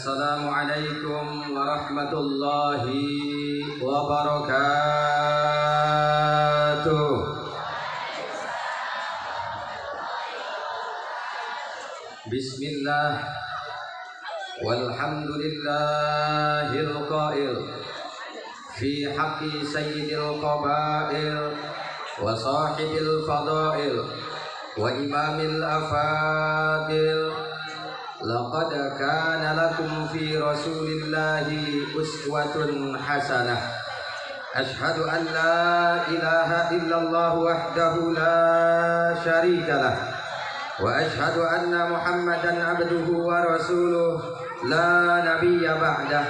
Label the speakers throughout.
Speaker 1: Assalamualaikum warahmatullahi wabarakatuh. Bismillah walhamdulillahil qail fi haqqi sayyidil qabail wa sahibil fadail wa imamil afadil. Laqad kana lakum fi rasulillahi uswatun hasanah. Ashhadu an la ilaha illallah wahdahu la syarika lah, wa ashhadu anna Muhammadan abduhu wa rasuluh la nabiyya ba'dah,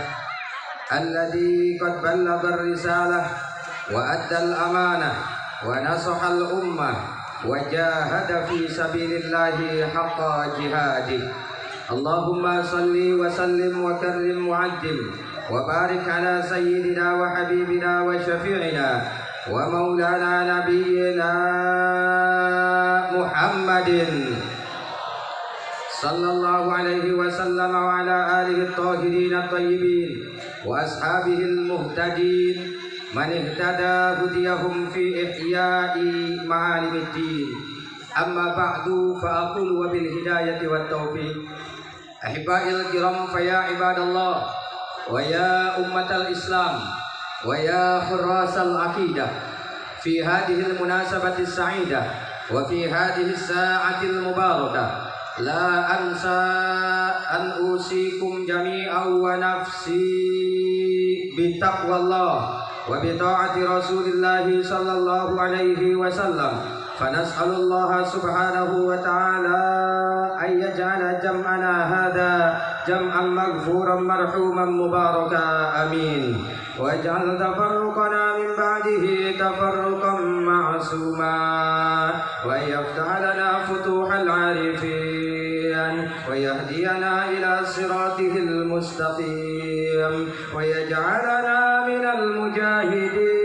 Speaker 1: alladhi qad ballagha ar-risalah wa adda al-amanah wa nasaha al-ummah wa jahada fi sabilillahi haqqa jihadih. Allahumma salli wa sallim wa karrim wa ajim wa barik ala sayyidina wa habibina wa syafi'ina wa maulana nabiyyina Muhammadin sallallahu alaihi wa sallam wa ala alihi at-tahirin at-tayyibin wa ashabihi al-muhtadin man ihtada hudiyahum fi ihya'i ma'alimiddin. Amma ba'du fa aqulu wa bil hidayati wat taufiq. Ahibba'il kiram fa ya ibadallah wa ya ummatal islam wa ya hurrasal aqidah, fi hadhihi al-munasabati as-sa'idah wa fi hadhihi as-sa'ati al-mubarakah la ansa an usikum jami'an wa nafsi bi taqwallah wa bi ta'ati Rasulillah sallallahu alaihi wasallam. Fanas'alullah subhanahu wa ta'ala an yaj'ala jam'ana hadha jam'an maghfuran marhuman mubaraka, amin. Wa yaj'al tafarruqana min ba'dihi tafarruqan ma'suma, wa yaftah lana futuhal 'arifin, wa yahdiyana ila siratihil mustaqim, wa yaj'alana minal mujahidin,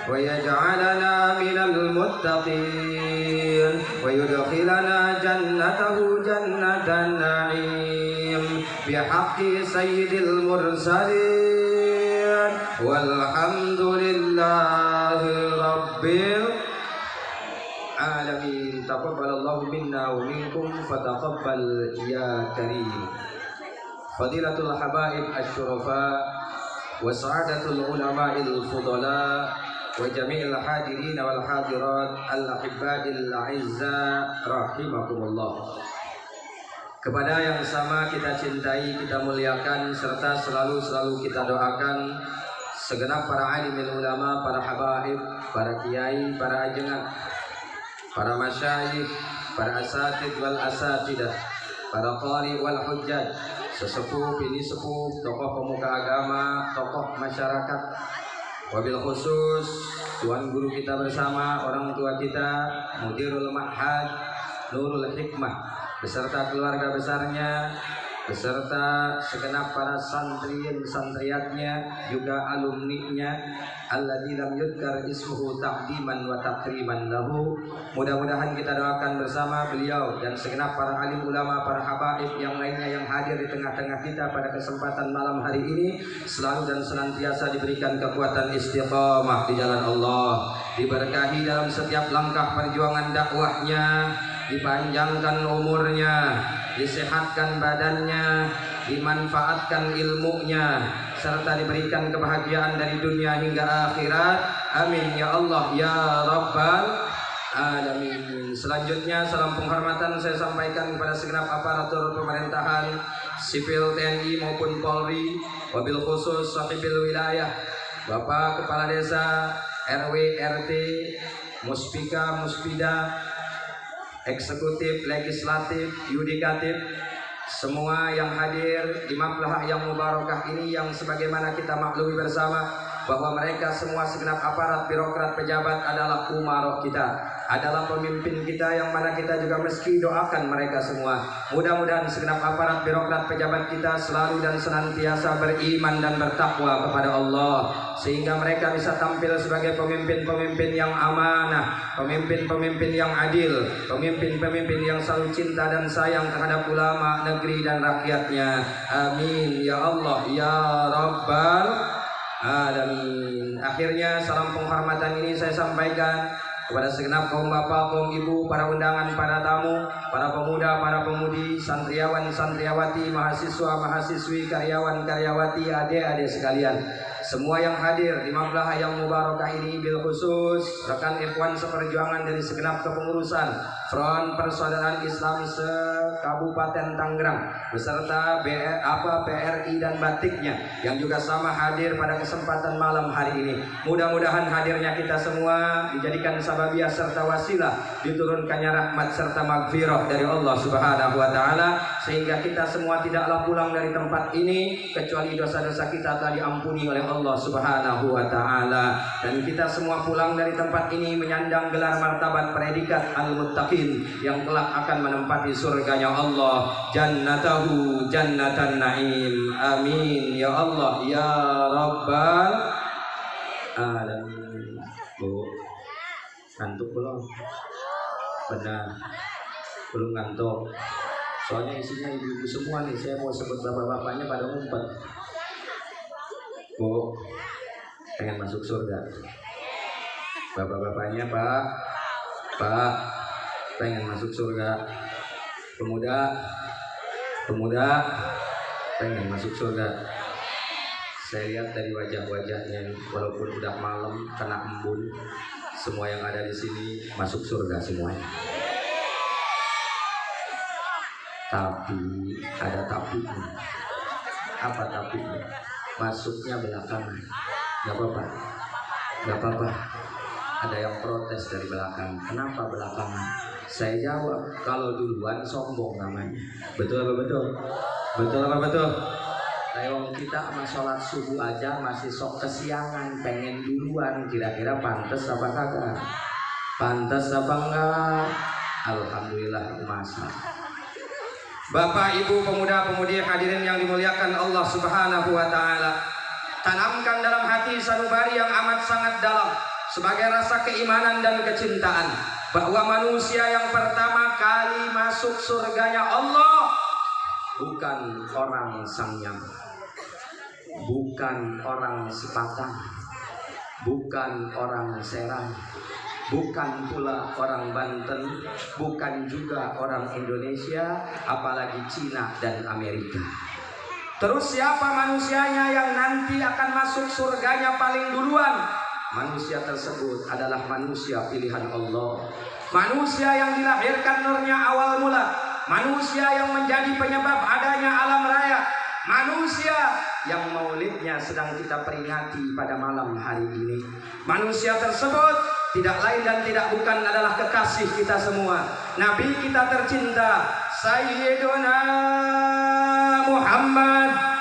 Speaker 1: wa yaj'alana minal muttaqin, wa yudkhilana jannatahu jannatan na'im bihaqqi sayyidil mursalin walhamdulillahi rabbil alamin. Taqabbalallahu minna wa minkum fataqabbal ya karim. Fadilatul habaib asy-syurafa wa sa'adatul ulama'il fudala wa jami'il hadirin wal hadirat al-ahibba'il a'izza rahimakumullah. Kepada yang sama kita cintai, kita muliakan, serta selalu kita doakan segenap para alimil ulama, para habaib, para kiai, para ajengan, para masyayikh, para asatid wal asatidah, para qari wal hujjaj, sesepuh, bini sepuh, tokoh pemuka agama, tokoh masyarakat, wabil khusus tuan guru kita bersama, orang tua kita, mudirul ma'had Nurul Hikmah beserta keluarga besarnya, beserta segenap para santriatnya, juga alumninya, alladzi lam yudkar ismuhu ta'diman wa takriman lahu. Mudah-mudahan kita doakan bersama beliau dan segenap para alim ulama, para habaib yang lainnya yang hadir di tengah-tengah kita pada kesempatan malam hari ini, selalu dan senantiasa diberikan kekuatan istiqamah di jalan Allah, diberkahi dalam setiap langkah perjuangan dakwahnya, dipanjangkan umurnya, disehatkan badannya, dimanfaatkan ilmunya, serta diberikan kebahagiaan dari dunia hingga akhirat. Amin ya Allah ya Rabbal alamin. Selanjutnya salam penghormatan saya sampaikan kepada segenap aparatur pemerintahan sipil TNI maupun Polri, wabil khusus sahibil wilayah, Bapak Kepala Desa, RW, RT, Muspika, Muspida, eksekutif, legislatif, yudikatif, semua yang hadir di maflah yang mubarakah ini, yang sebagaimana kita maklumi bersama bahwa mereka semua segenap aparat, birokrat, pejabat adalah umara kita, adalah pemimpin kita, yang mana kita juga mesti doakan mereka semua. Mudah-mudahan segenap aparat, birokrat, pejabat kita selalu dan senantiasa beriman dan bertakwa kepada Allah, sehingga mereka bisa tampil sebagai pemimpin-pemimpin yang amanah, pemimpin-pemimpin yang adil, pemimpin-pemimpin yang selalu cinta dan sayang terhadap ulama, negeri dan rakyatnya. Amin ya Allah ya Rabbal alamin. Akhirnya salam penghormatan ini saya sampaikan kepada segenap kaum bapak, kaum ibu, para undangan, para tamu, para pemuda, para pemudi, santriawan, santriawati, mahasiswa, mahasiswi, karyawan, karyawati, adik-adik sekalian, semua yang hadir di mablah yang mubarakah ini, bil khusus rekan ikhwan seperjuangan dari segenap kepengurusan Front Persaudaraan Islam se-Kabupaten Tangerang beserta PRI dan batiknya yang juga sama hadir pada kesempatan malam hari ini. Mudah-mudahan hadirnya kita semua dijadikan sababiyah serta wasilah diturunkannya rahmat serta magfirah dari Allah Subhanahu wa taala, sehingga kita semua tidaklah pulang dari tempat ini kecuali dosa-dosa kita telah diampuni oleh Allah Subhanahu wa taala, dan kita semua pulang dari tempat ini menyandang gelar martabat predikat al-muttaqin yang kelak akan menempati surganya Allah, jannatahu jannatan naim. Amin ya Allah ya Rabbal alamin. Bu, ngantuk belum? Benar, belum ngantuk. Soalnya isinya ibu-ibu semua nih, saya mau sebut bapak-bapaknya pada ngumpet. Bu, pengen masuk surga? Bapak-bapaknya Pak, pengen masuk surga? Pemuda, pengen masuk surga? Saya lihat dari wajah-wajahnya, walaupun udah malam kena embun, semua yang ada di sini masuk surga semuanya. Tapi ada tapinya. Apa tapinya? Masuknya belakangan. Gak apa-apa. Ada yang protes dari belakang. Kenapa belakangan? Saya jawab, kalau duluan sombong namanya. Betul apa betul? Lewong kita sama sholat subuh aja masih sok kesiangan, pengen duluan. Kira-kira pantas apa kagak? Pantas apa enggak? Alhamdulillah masih. Bapak, Ibu, pemuda-pemudi hadirin yang dimuliakan Allah Subhanahu wa taala, tanamkan dalam hati sanubari yang amat sangat dalam sebagai rasa keimanan dan kecintaan bahwa manusia yang pertama kali masuk surganya Allah bukan orang Sangyang, bukan orang Sepatan, bukan orang Serang, bukan pula orang Banten, bukan juga orang Indonesia, apalagi Cina dan Amerika. Terus siapa manusianya yang nanti akan masuk surganya paling duluan? Manusia tersebut adalah manusia pilihan Allah, manusia yang dilahirkan nurnya awal mula, manusia yang menjadi penyebab adanya alam raya, manusia yang maulidnya sedang kita peringati pada malam hari ini. Manusia tersebut tidak lain dan tidak bukan adalah kekasih kita semua, Nabi kita tercinta Sayyiduna Muhammad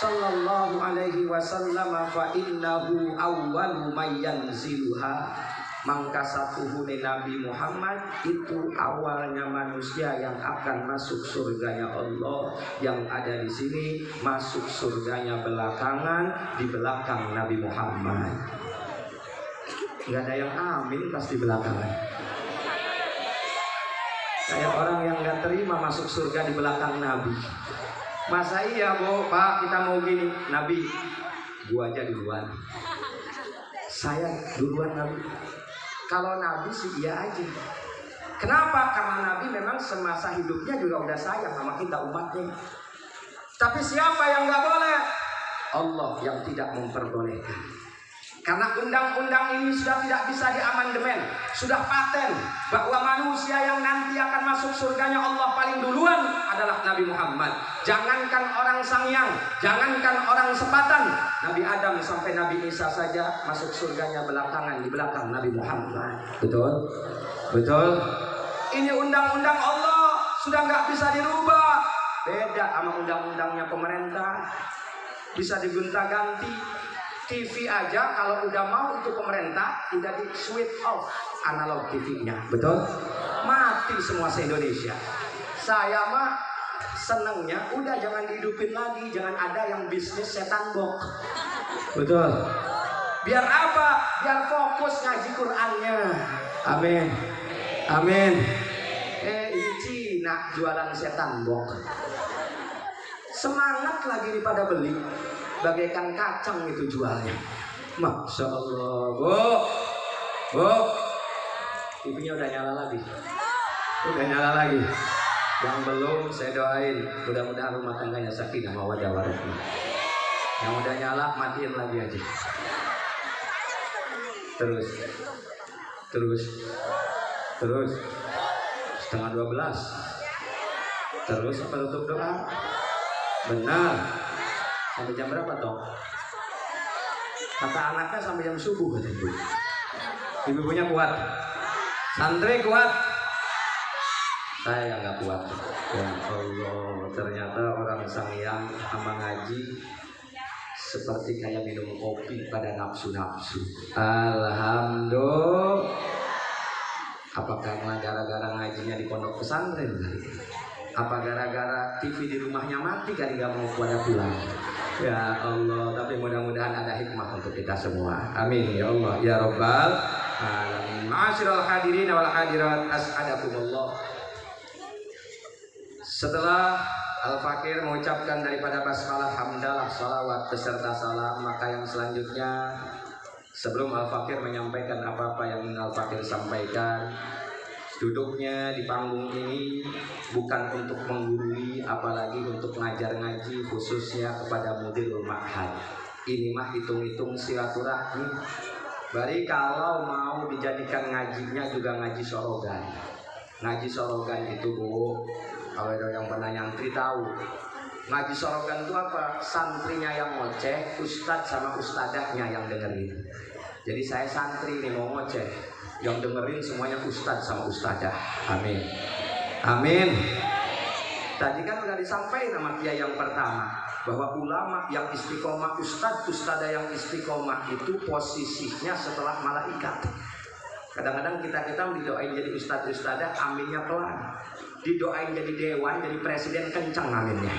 Speaker 1: sallallahu alaihi wasallam, fa innahu awwalu may yanziluha. Mangka satuhune Nabi Muhammad itu awalnya manusia yang akan masuk surganya Allah. Yang ada di sini masuk surganya belakangan, di belakang Nabi Muhammad. Gak ada yang amin pasti belakangan. Kayak orang yang gak terima masuk surga di belakang Nabi. Masa iya Bu, Pak, kita mau gini? Nabi, gua aja duluan. Saya duluan Nabi. Kalau Nabi sih iya aja. Kenapa? Karena Nabi memang semasa hidupnya juga udah sayang sama kita umatnya. Tapi siapa yang gak boleh? Allah yang tidak memperbolehkan. Karena undang-undang ini sudah tidak bisa diamandemen, sudah paten bahwa manusia yang nanti akan masuk surganya Allah paling duluan adalah Nabi Muhammad. Jangankan orang Sangyang, jangankan orang Sepatan, Nabi Adam sampai Nabi Isa saja masuk surganya belakangan, di belakang Nabi Muhammad. Betul? Betul? Ini undang-undang Allah sudah nggak bisa dirubah. Beda sama undang-undangnya pemerintah.
Speaker 2: bisa digonta-ganti. TV aja kalau udah mau itu pemerintah udah di switch off analog TV-nya, betul? Mati semua se-Indonesia. Saya mah senengnya udah jangan dihidupin lagi, jangan ada yang bisnis setan box, betul? Biar apa? Biar fokus ngaji Qur'annya. Amin, amin. Ini Cina jualan setan box, semangat lagi daripada beli. Bagaikan kacang itu jualnya. Masya Allah. Bu, TV-nya udah nyala lagi. Udah nyala lagi. Yang belum saya doain, mudah-mudahan rumah tangganya sakinah mawaddah warahmah. Yang udah nyala matiin lagi aja. Terus. 11:30. Terus apa tutup doa? Benar. Sampai jam berapa toh? Kata anaknya sampai jam subuh kata ibu. Ibu-ibunya kuat. Santri kuat. Saya nggak kuat. Ya Allah, ternyata orang Sangyang sama ngaji seperti kayak minum kopi pada nafsu-nafsu. Alhamdulillah. Apakah gara-gara ngajinya di pondok pesantren kali? Apa gara-gara TV di rumahnya mati kali nggak mau pada pulang? Ya Allah, tapi mudah-mudahan ada hikmah untuk kita semua. Amin ya Allah ya Rabbal alamin. Ma'asyiral hadirin wal hadirat, as'adakumullah. Setelah Al-Fakir mengucapkan daripada basmalah, hamdalah, salawat beserta salam, maka yang selanjutnya sebelum Al-Fakir menyampaikan apa-apa yang ingin Al-Fakir sampaikan, duduknya di panggung ini bukan untuk menggurui, apalagi untuk ngajar ngaji, khususnya kepada mudirul ma'had. Ini mah hitung-hitung silaturahmi. Bari kalau mau dijadikan ngajinya juga ngaji sorogan. Ngaji sorogan itu bu, kalau ada yang pernah nyantri tahu. Ngaji sorogan itu apa? Santrinya yang ngoceh, ustadz sama ustadahnya yang dengerin. Jadi saya santri nih mau ngoceh, yang dengerin semuanya ustadz sama ustadzah. Amin, amin. Tadi kan udah disampaikan sama kiai yang pertama bahwa ulama yang istiqomah, ustadz ustadzah yang istiqomah itu posisinya setelah malaikat. Kadang-kadang kita didoain jadi ustadz ustadzah, aminnya pelan. Didoain jadi dewan, jadi presiden, kencang aminnya.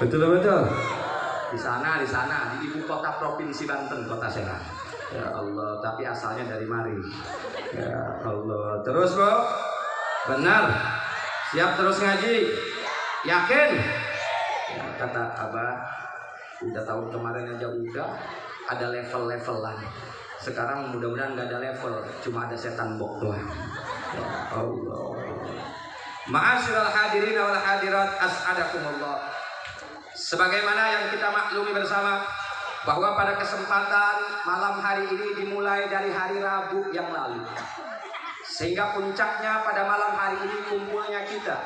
Speaker 2: Betul. Di sana di ibu kota provinsi Banten, kota Serang. Ya Allah, tapi asalnya dari mari. Ya Allah, terus bu, benar, siap terus ngaji, yakin? Ya, kata Abah, udah tahun kemarin aja udah ada level-levelan. Sekarang mudah-mudahan nggak ada level, cuma ada setan bok doang. Ya Allah. Ma'asyiral hadirin wal hadirat, as'adakumullah. Sebagaimana yang kita maklumi bersama bahwa pada kesempatan malam hari ini dimulai dari hari Rabu yang lalu, sehingga puncaknya pada malam hari ini kumpulnya kita.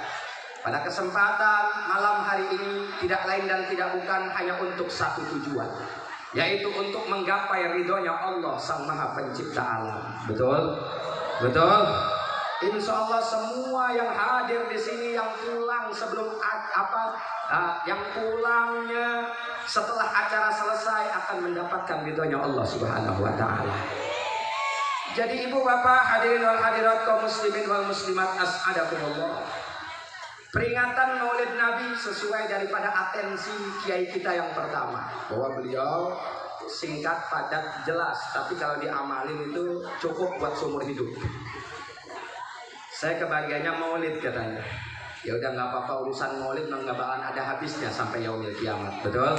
Speaker 2: Pada kesempatan malam hari ini tidak lain dan tidak bukan hanya untuk satu tujuan, yaitu untuk menggapai ridhonya Allah Sang Maha Pencipta alam. Betul? Insya Allah semua yang hadir di sini, yang pulang sebelum yang pulangnya setelah acara selesai akan mendapatkan ridhonya Allah Subhanahu Wa Taala. Jadi ibu bapak hadirin wal hadirat, kaum muslimin wal muslimat, as'adakumullah. Peringatan Maulid Nabi sesuai daripada atensi kiai kita yang pertama, bahwa beliau singkat, padat, jelas, tapi kalau diamalin itu cukup buat seumur hidup. Saya kebagiannya maulid katanya. Ya udah nggak apa-apa, urusan maulid nggak bakalan ada habisnya sampai yaumil kiamat, betul?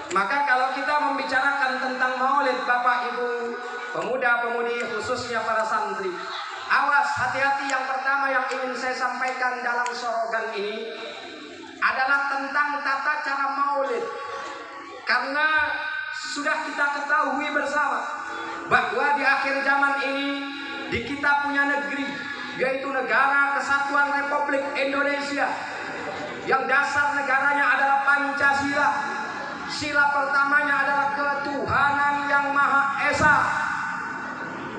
Speaker 2: Maka kalau kita membicarakan tentang maulid, bapak ibu, pemuda-pemudi, khususnya para santri, awas, hati-hati. Yang pertama yang ingin saya sampaikan dalam sorogan ini adalah tentang tata cara maulid. Karena sudah kita ketahui bersama bahwa di akhir zaman ini di kita punya negeri, yaitu Negara Kesatuan Republik Indonesia, yang dasar negaranya adalah Pancasila. Sila pertamanya adalah ketuhanan yang Maha Esa.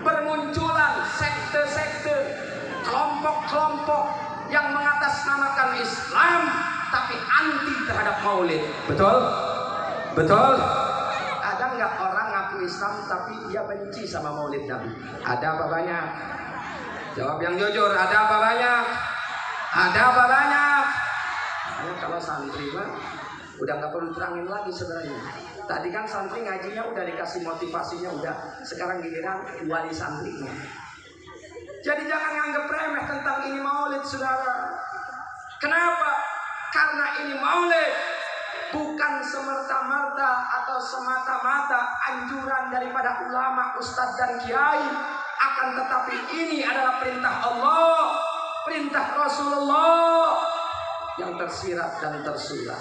Speaker 2: Bermunculan sekte-sekte, kelompok-kelompok yang mengatasnamakan Islam tapi anti terhadap maulid. Betul? Betul? Ada nggak orang ngaku Islam tapi dia benci sama Maulid Nabi? Ada apa banyak? Jawab yang jujur. Ada apa banyak? Ada apa banyak? Karena kalau santri mah udah nggak perlu terangin lagi sebenarnya. Tadi kan santri ngajinya udah dikasih motivasinya udah. Sekarang giliran wali santrinya. Jadi jangan nganggep remeh tentang ini Maulid, saudara. Kenapa? Karena ini Maulid bukan semerta-merta atau semata-mata anjuran daripada ulama, ustadz dan kiai. Akan tetapi ini adalah perintah Allah, perintah Rasulullah yang tersirat dan tersurat.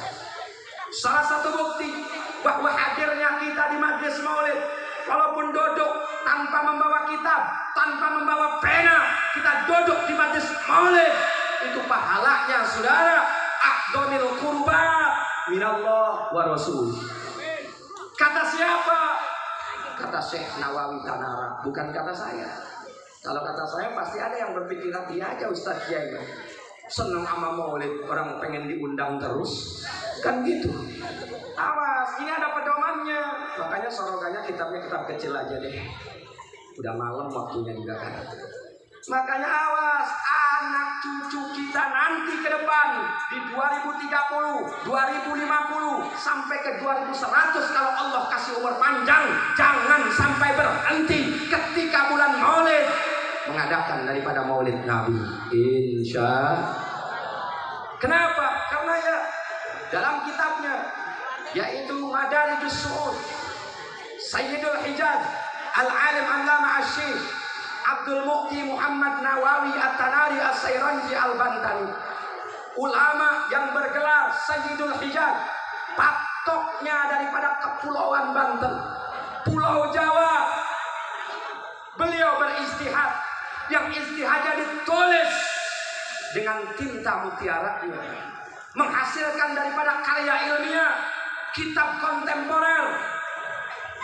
Speaker 2: Salah satu bukti bahwa hadirnya kita di majlis Maulid, walaupun duduk tanpa membawa kitab, tanpa membawa pena, kita duduk di majlis Maulid, itu pahalanya saudara aqdamil qurbat minallah wa rasul. Kata siapa? Kata Syekh Nawawi Tanara, bukan kata saya. Kalau kata saya pasti ada yang berpikiran dia aja Ustadz Kiai seneng sama Maulid, orang pengen diundang terus, kan gitu. Awas, ini ada pedomannya. Makanya sorogannya kitabnya kitab kecil aja deh. Udah malam waktunya juga kan. Makanya awas, anak cucu kita nanti ke depan di 2030, 2050 sampai ke 2100 kalau Allah kasih umur panjang, jangan sampai berhenti ketika bulan Maulid mengadakan daripada Maulid Nabi. Insya. Kenapa? Karena ya dalam kitabnya yaitu Madarijus Su'ud Sayyidul Hijaz Al-Alim Allama Asy-Syaikh Abdul Muqti Muhammad Nawawi At-Tanari As-Sairanji Al-Bantani, ulama yang bergelar Sayyidul Hijaz, patoknya daripada Kepulauan Banten, Pulau Jawa. Beliau beristihad, yang istihadnya ditulis dengan tinta mutiaranya, menghasilkan daripada karya ilmiah, kitab kontemporer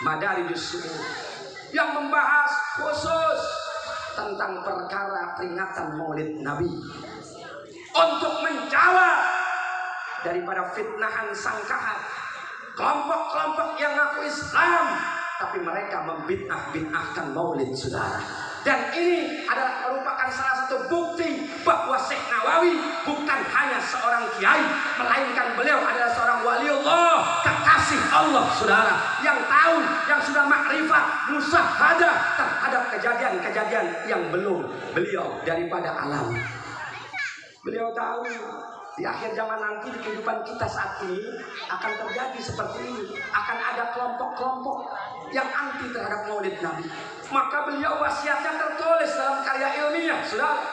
Speaker 2: Madarijus Su'ud yang membahas khusus tentang perkara peringatan Maulid Nabi untuk menjawab daripada fitnahan sangkaan kelompok-kelompok yang ngaku Islam tapi mereka membid'ah-bid'ahkan Maulid, saudara. Dan ini adalah merupakan salah satu bukti bahwa Syekh Nawawi bukan hanya seorang kiai, melainkan beliau adalah seorang waliullah, kekasih Allah, saudara, yang tahu, yang sudah makrifat, musyahadah terhadap kejadian-kejadian yang belum beliau daripada alam. Beliau tahu di akhir zaman nanti di kehidupan kita saat ini akan terjadi seperti ini, akan ada kelompok-kelompok yang anti terhadap Maulid Nabi. Maka beliau wasiatnya tertulis dalam karya ilmiah, saudara,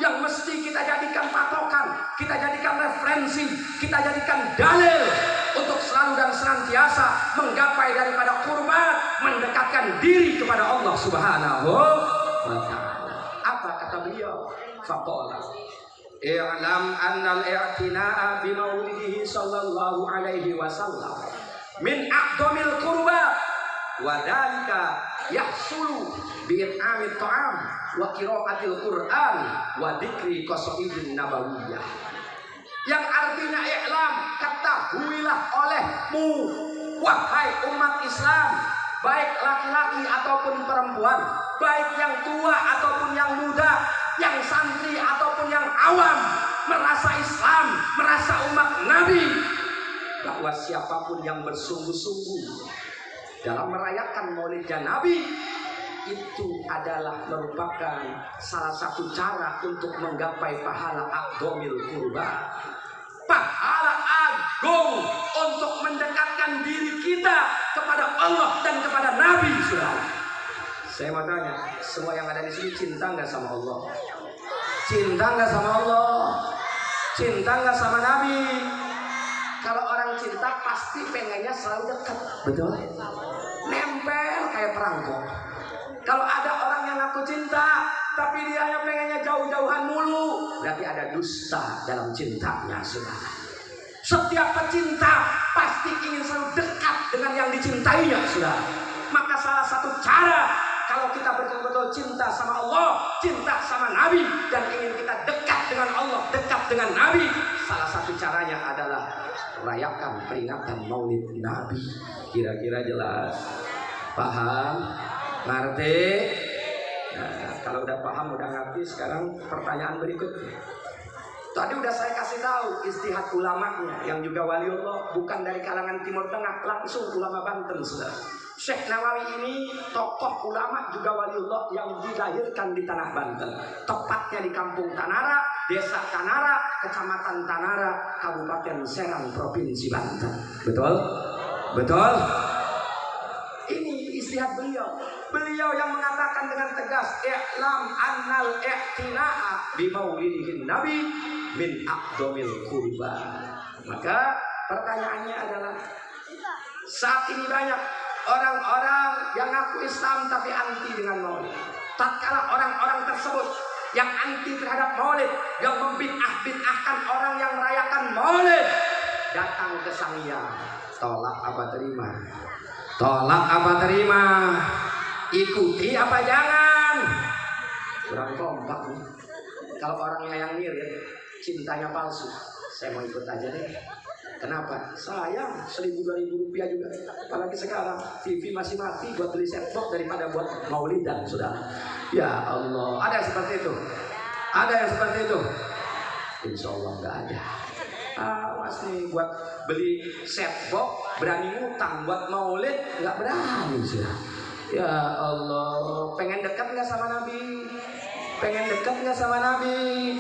Speaker 2: yang mesti kita jadikan patokan, kita jadikan referensi, kita jadikan dalil untuk selalu dan senantiasa menggapai daripada kurban, mendekatkan diri kepada Allah Subhanahu wa ta'ala. Apa kata beliau? Faqala i'lam anna al-i'tina'a bi maulidihi sallallahu alaihi wasallam min aqdamil qurbat wa dzalika yahsulu bi it'amit ta'am wa qira'atil Qur'an wa dzikri qasaidin nabawiyyah. Yang artinya i'lam, ketahuilah olehmu wahai umat Islam, baik laki-laki ataupun perempuan, baik yang tua ataupun yang muda, yang santri ataupun yang awam, merasa Islam, merasa umat Nabi, bahwa siapapun yang bersungguh-sungguh dalam merayakan Maulidnya Nabi itu adalah merupakan salah satu cara untuk menggapai pahala aqdamil qurban, pahala agung untuk mendekatkan diri kita kepada Allah dan kepada Nabi, saudara. Saya mau tanya, semua yang ada di sini cinta nggak sama Allah? Cinta nggak sama Allah? Cinta nggak sama Nabi? Kalau orang cinta pasti pengennya selalu dekat, betul? Nempel kayak perangko. Kalau ada orang yang ngaku cinta, tapi dia hanya pengennya jauh-jauhan mulu, berarti ada dusta dalam cintanya, saudara. Setiap pecinta pasti ingin selalu dekat dengan yang dicintainya, saudara. Maka salah satu cara kalau kita betul-betul cinta sama Allah, cinta sama Nabi, dan ingin kita dekat dengan Allah, dekat dengan Nabi, salah satu caranya adalah rayakan peringatan Maulid Nabi. Kira-kira jelas? Paham? Ngerti? Nah, kalau udah paham, udah ngerti, sekarang pertanyaan berikutnya. Tadi udah saya kasih tahu istihad ulamanya yang juga waliullah, bukan dari kalangan Timur Tengah, langsung ulama Banten, saudara. Syekh Nawawi ini tokoh ulama juga waliullah yang dilahirkan di tanah Banten, tepatnya di Kampung Tanara, Desa Tanara, Kecamatan Tanara, Kabupaten Serang, Provinsi Banten. Betul? Betul? Ini istihad beliau. Beliau yang mengatakan dengan tegas, "I'lam annal i'tina'a bi maulidihin nabi min aqdamil qurban." Maka pertanyaannya adalah, saat ini banyak orang-orang yang ngaku Islam tapi anti dengan maulid. Tatkala orang-orang tersebut yang anti terhadap maulid, yang membid'ah-bid'ahkan orang yang merayakan maulid, datang ke sang Hyang, tolak apa terima? Tolak apa terima? Ikuti apa jangan? Kurang kompak nih. Kalau orangnya yang mirip, cintanya palsu, saya mau ikut aja deh. Kenapa? Sayang, 1.000-2.000 rupiah juga. Apalagi sekarang TV masih mati, buat beli set-top daripada buat maulidan, saudara. Ya Allah, ada yang seperti itu? Ada yang seperti itu? Insya Allah nggak ada. Awas nih, buat beli set-top berani ngutang, buat maulid nggak berani, saudara. Ya Allah, pengen dekat nggak sama Nabi? Pengen dekat nggak sama Nabi?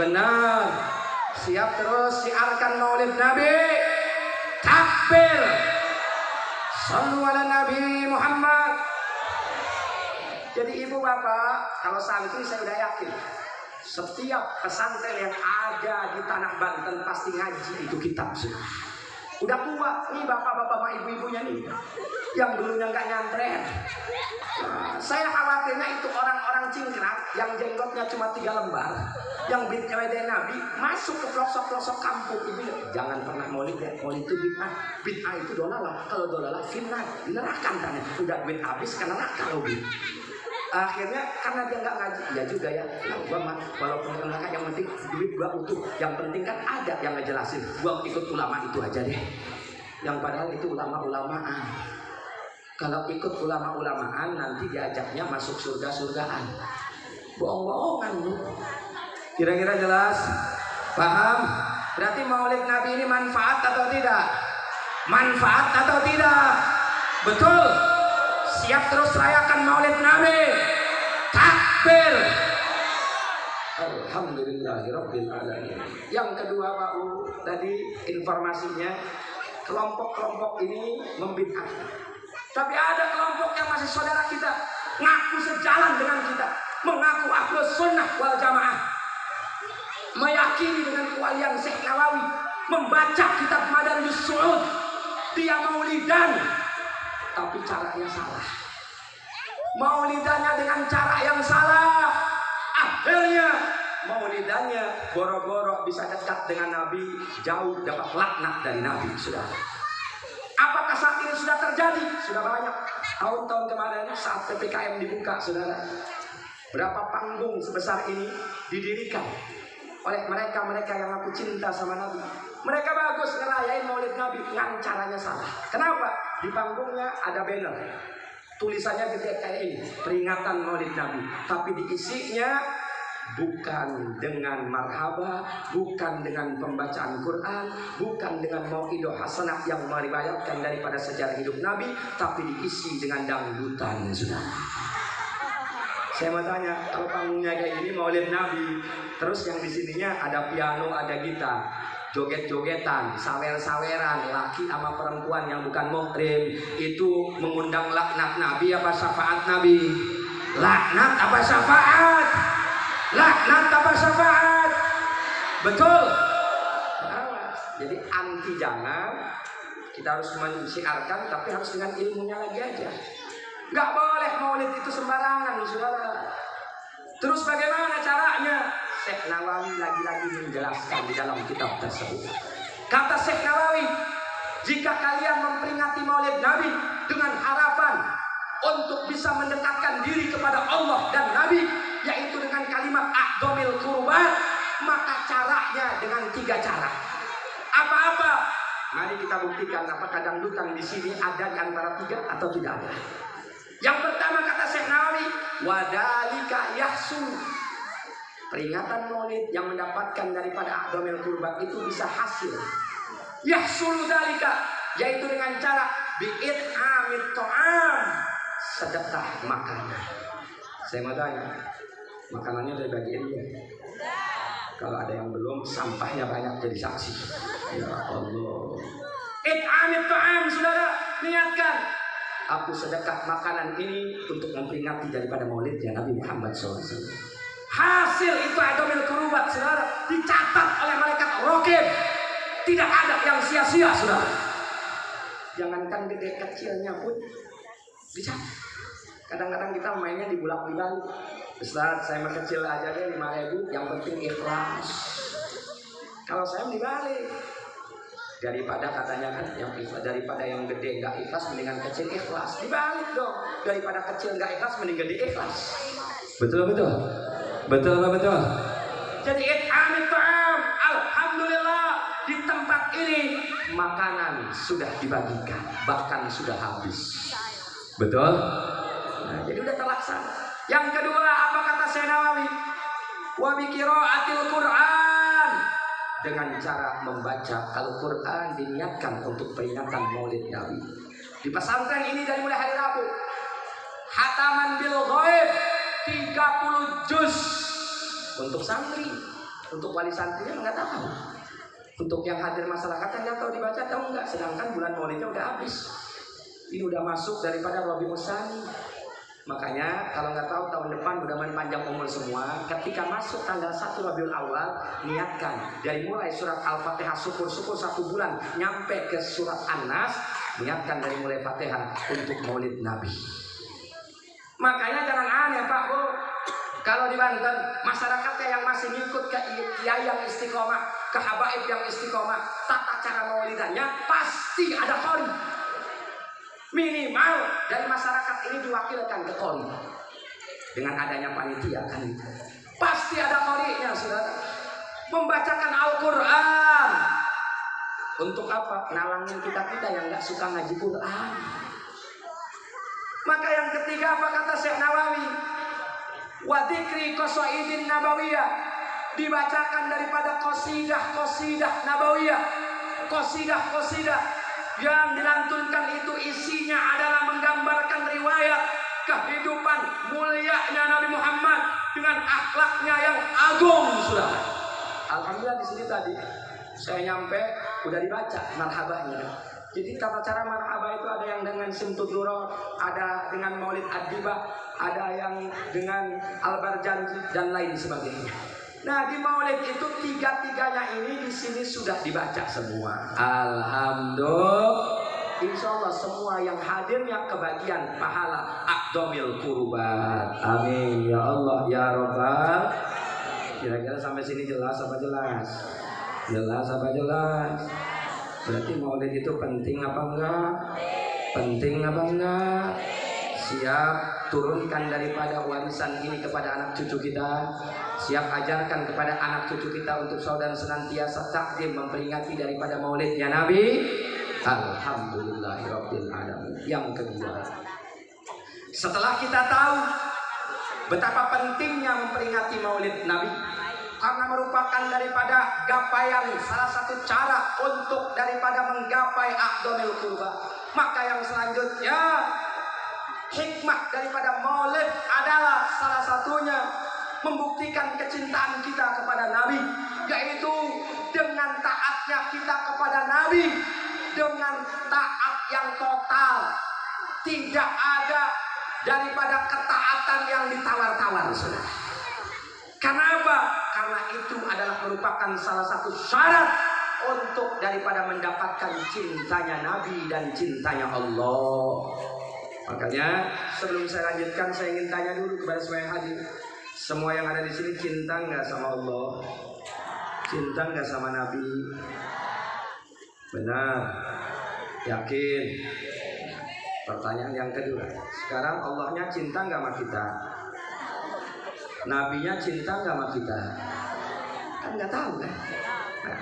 Speaker 2: Benar. Siap terus siarkan maulid Nabi. Takbir. Shallu ala Nabi Muhammad. Jadi ibu bapak, kalau santri saya udah yakin, setiap pesantren yang ada di tanah Banten pasti ngaji itu kitab. Udah tua nih bapak-bapak sama ibu-ibunya nih, yang dulunya nggak nyantren. Saya khawatirnya itu orang-orang cingkrang yang jenggotnya cuma 3 lembar, yang bid'ah Nabi masuk ke pelosok-pelosok kampung. Ibu jangan pernah maulid ya, maulid itu bid'ah. Bid'ah itu dolalah, kalau dolalah finnar, di neraka kan. Udah duit habis ke neraka loh. Akhirnya karena dia nggak ngaji, ya juga ya. Nah, gua mah walaupun ke neraka yang penting duit gua utuh. Yang penting kan ada yang ngejelasin. Gua ikut ulama itu aja deh. Yang padahal itu ulama-ulamaan. Kalau ikut ulama-ulamaan nanti diajaknya masuk surga-surgaan. Bohong-bohongan lu. Kira-kira jelas? Paham? Berarti maulid Nabi ini manfaat atau tidak? Manfaat atau tidak? Betul? Siap terus rayakan maulid Nabi. Takbir. Alhamdulillahirabbil alamin. Yang kedua Pak U, tadi informasinya kelompok-kelompok ini membid'ahkan. Tapi ada kelompok yang masih saudara kita, ngaku sejalan dengan kita, mengaku ahlus sunnah wal jamaah, meyakini dengan kewalian Syekh Nawawi, membaca kitab Madarijus Su'ud, dia maulidan, tapi caranya salah. Maulidannya dengan cara yang salah, akhirnya maulidannya boro-boro bisa dekat dengan Nabi, jauh dapat laknat dari Nabi. Apakah saat ini sudah terjadi? Sudah banyak. Tahun-tahun kemarin saat PPKM dibuka, saudara, berapa panggung sebesar ini didirikan oleh mereka-mereka yang aku cinta sama Nabi. Mereka bagus ngerayain maulid Nabi, dengan caranya salah. Kenapa? Di panggungnya ada banner, tulisannya gede kayak ini, peringatan maulid Nabi, tapi diisinya bukan dengan marhaba, bukan dengan pembacaan Quran, bukan dengan mau'idoh hasanah yang meriwayatkan daripada sejarah hidup Nabi, tapi diisi dengan dangdutan, saudara. Saya mau tanya, kalau panggungnya kayak gini maulid Nabi, terus yang di sininya ada piano, ada gitar, joget-jogetan, sawer-saweran, laki sama perempuan yang bukan muhrim, itu mengundang laknat Nabi apa syafaat Nabi? Laknat apa syafaat? Laknat apa syafaat? Betul? Jadi anti jangan. Kita harus mensiarkan, tapi harus dengan ilmunya lagi aja. Gak boleh maulid itu sembarangan, saudara. Terus bagaimana caranya? Syekh Nawawi lagi-lagi menjelaskan di dalam kitab tersebut. Kata Syekh Nawawi, jika kalian memperingati maulid Nabi dengan harapan untuk bisa mendekatkan diri kepada Allah dan Nabi, yaitu dengan kalimat aqdamil qurban, maka caranya dengan 3 cara. apa-apa. Mari kita buktikan apakah dangdutan di sini ada di antara tiga atau tidak ada. Yang pertama kata Syekh Nawawi, wadalika yahsul. Peringatan maulid yang mendapatkan daripada a'dhamil qurbat itu bisa hasil. Yahsul dalika, yaitu dengan cara bi'it'amit ta'am, sedekah makanan. Saya mau tanya, makanannya udah bagian dia? Kalau ada yang belum, sampahnya banyak jadi saksi. Ya Allah. It'amit ta'am, saudara, niatkan. Aku sedekah makanan ini untuk memperingati daripada maulidnya Nabi Muhammad SAW. Hasil itu a'dhamil qurbat, saudara, dicatat oleh malaikat raqib. Tidak ada yang sia-sia, saudara. Jangankan gede kecilnya pun dicatat. Kadang-kadang kita mainnya di bulak di balik. Ustaz, saya mah kecil aja deh 5.000, yang penting ikhlas. Kalau saya dibalik, daripada katanya kan yang ikhlas, daripada yang gede nggak ikhlas mendingan kecil ikhlas. Dibalik dong, daripada kecil nggak ikhlas mending gede ikhlas. Betul. Jadi it'amit ta'am, alhamdulillah di tempat ini makanan sudah dibagikan, bahkan sudah habis. Betul? Nah, jadi udah terlaksana. Yang kedua apa kata Syekh Nawawi? Wa bi qiraatil Qur'an, dengan cara membaca Al-Qur'an diniatkan untuk peringatan Maulid Nabi. Di pesantren ini dari mulai hari Rabu, hataman bil ghaib 30 juz untuk santri, untuk wali santrinya nggak tahu. Untuk yang hadir masyarakatnya nggak tahu dibaca tahu nggak. Sedangkan bulan Maulidnya udah habis. Ini udah masuk daripada Rabiul Tsani. Makanya kalau nggak tahu tahun depan mudah-mudahan panjang umur semua. Ketika masuk tanggal 1 Rabiul Awal, niatkan dari mulai surat Al-Fatihah syukur-syukur 1 bulan nyampe ke surat An-Nas, niatkan dari mulai Fatihah untuk Maulid Nabi. Makanya jangan aneh Pak Bu. Kalau di Banten masyarakatnya yang masih ngikut ke kiai yang istiqomah, ke habaib yang istiqomah, tata cara maulidannya pasti ada qori. Minimal dari masyarakat ini diwakilkan ke qori. Dengan adanya panitia kan itu. Pasti ada qorinya, saudara. Membacakan Al-Qur'an. Untuk apa? Nalangin kita yang nggak suka ngaji Quran. Maka yang ketiga apa kata Syekh Nawawi? Wa dzikri qasaidin nabawiyah, dibacakan daripada qasidah nabawiyah. Qasidah yang dilantunkan itu isinya adalah menggambarkan riwayat kehidupan mulianya Nabi Muhammad dengan akhlaknya yang agung, saudara. Alhamdulillah di sini tadi saya nyampe udah dibaca marhabahnya. Jadi tata cara marhabah itu ada yang dengan Simtud Nurul, ada dengan Maulid Ad-Dibah, ada yang dengan Al-Barjanji dan lain sebagainya. Nah di Maulid itu tiga-tiganya ini di sini sudah dibaca semua. Alhamdulillah. Insya Allah semua yang hadirnya kebagian pahala a'dhamil qurbat. Amin ya Allah ya Rabbal. Kira-kira sampai sini jelas apa jelas? Jelas apa jelas? Berarti maulid itu penting apa enggak? Penting apa enggak? Siap turunkan daripada warisan ini kepada anak cucu kita. Siap ajarkan kepada anak cucu kita untuk saudara senantiasa takdim memperingati daripada maulidnya Nabi. Alhamdulillahirabbil alamin. Yang kedua, setelah kita tahu betapa pentingnya memperingati maulid Nabi, karena merupakan daripada gapaian, salah satu cara untuk daripada menggapai a'dhamil qurbat, maka yang selanjutnya hikmah daripada maulid adalah salah satunya membuktikan kecintaan kita kepada Nabi, yaitu dengan taatnya kita kepada Nabi, dengan taat yang total, tidak ada daripada ketaatan yang ditawar-tawar, saudara. Karena apa? Karena itu adalah merupakan salah satu syarat untuk daripada mendapatkan cintanya Nabi dan cintanya Allah. Makanya sebelum saya lanjutkan, saya ingin tanya dulu kepada semua yang hadir. Semua yang ada di sini cinta nggak sama Allah? Cinta nggak sama Nabi? Benar? Yakin? Pertanyaan yang kedua. Sekarang Allahnya cinta nggak sama kita? Nabinya cinta nggak sama kita? Kan nggak tahu kan? Nah,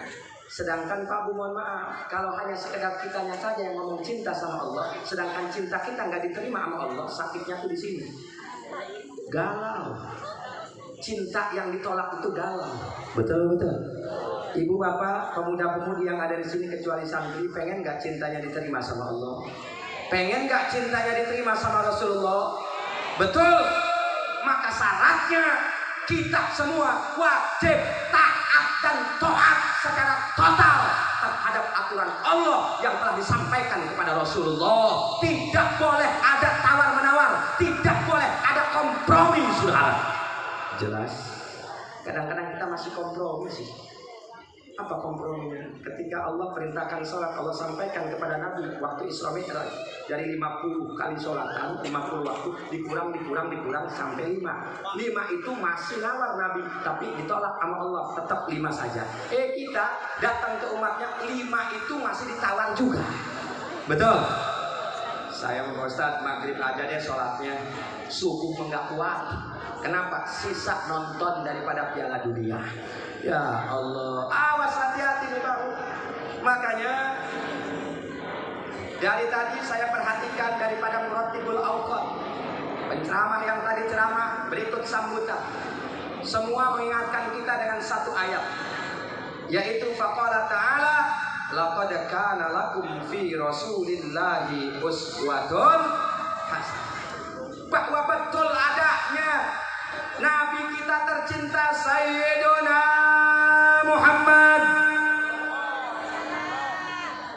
Speaker 2: Sedangkan Pak Bu, mohon maaf, kalau hanya sekedar kitanya saja yang ngomong cinta sama Allah, sedangkan cinta kita nggak diterima sama Allah, sakitnya tuh di sini. Galau. Cinta yang ditolak itu galau. Betul. Ibu bapak, pemuda-pemudi yang ada di sini kecuali santri, pengen nggak cintanya diterima sama Allah? Pengen nggak cintanya diterima sama Rasulullah? Betul. Maka syaratnya kita semua wajib taat dan taat secara total terhadap aturan Allah yang telah disampaikan kepada Rasulullah. Tidak boleh ada tawar-menawar, tidak boleh ada kompromi, saudara. Jelas. Kadang-kadang kita masih kompromi sih. Apa komprominya? Ketika Allah perintahkan sholat, Allah sampaikan kepada Nabi waktu Isra Mi'raj, dari 50 kali sholatan, 50 waktu dikurang sampai 5 itu masih nawar Nabi, tapi ditolak sama Allah, tetap 5 saja. Kita datang ke umatnya, 5 itu masih ditawar juga. Betul. Saya mau Ustaz, maghrib aja deh sholatnya, subuh enggak kuat. Kenapa? Sisa nonton daripada Piala Dunia. Ya Allah, awas, hati-hati nih Pak. Makanya dari tadi saya perhatikan daripada Muratibul Awqat, penceramah yang tadi ceramah, berikut sambutan. Semua mengingatkan kita dengan satu ayat, yaitu faqala ta'ala, laqad kana lakum fi rasulillahi uswatun hasanah. Bahwa betul adanya Nabi kita tercinta Sayyiduna Muhammad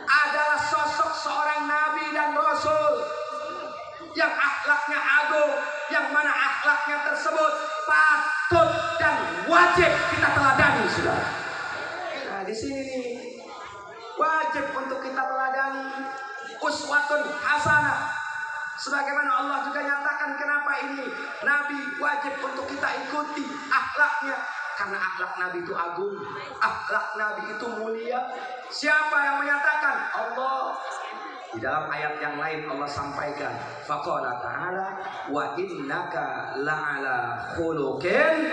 Speaker 2: adalah sosok seorang Nabi dan Rasul yang akhlaknya agung, yang mana akhlaknya tersebut patut dan wajib kita teladani, saudara. Nah, di sini nih wajib untuk kita teladani uswatun hasanah. Sebagaimana Allah juga nyatakan kenapa ini Nabi wajib untuk kita ikuti akhlaknya. Karena akhlak Nabi itu agung, akhlak Nabi itu mulia. Siapa yang menyatakan? Allah. Di dalam ayat yang lain Allah sampaikan, faqala ta'ala wa innaka la'ala khuluqin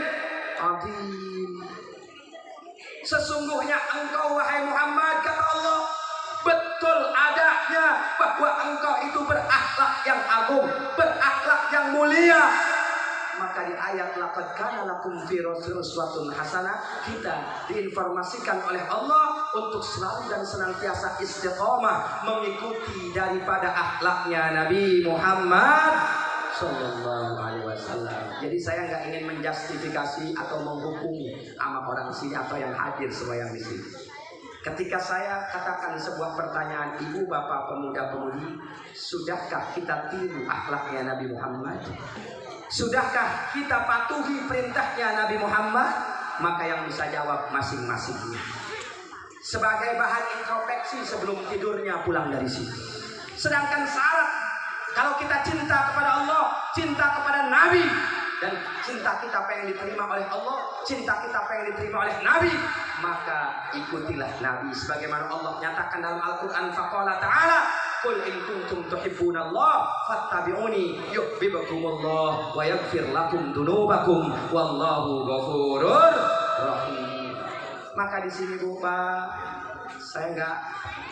Speaker 2: adzim. Sesungguhnya engkau wahai Muhammad, kata Allah, betul adanya bahwa engkau itu berakhlak yang agung, berakhlak yang mulia. Maka di ayat laqad kana lakum fi rasulillahi uswatun hasanah, kita diinformasikan oleh Allah untuk selalu dan senantiasa istiqomah mengikuti daripada akhlaknya Nabi Muhammad Sallallahu Alaihi Wasallam. Jadi saya nggak ingin menjustifikasi atau menghukumi sama orang sini atau yang hadir semua yang di sini. Ketika saya katakan sebuah pertanyaan, ibu bapak pemuda-pemudi, sudahkah kita tiru akhlaknya Nabi Muhammad? Sudahkah kita patuhi perintahnya Nabi Muhammad? Maka yang bisa jawab masing-masingnya. Sebagai bahan introspeksi sebelum tidurnya pulang dari sini. Sedangkan syarat kalau kita cinta kepada Allah, cinta kepada Nabi, dan cinta kita pengen diterima oleh Allah, cinta kita pengen diterima oleh Nabi, maka ikutilah Nabi. Sebagaimana Allah nyatakan dalam Al-Quran, faqala ta'ala qul in kuntum tuhibbunallah fattabi'uni yuhibbukumullah wa yaghfir lakum dunubakum wallahu ghafurur rahim. Maka di sini Bapak, saya nggak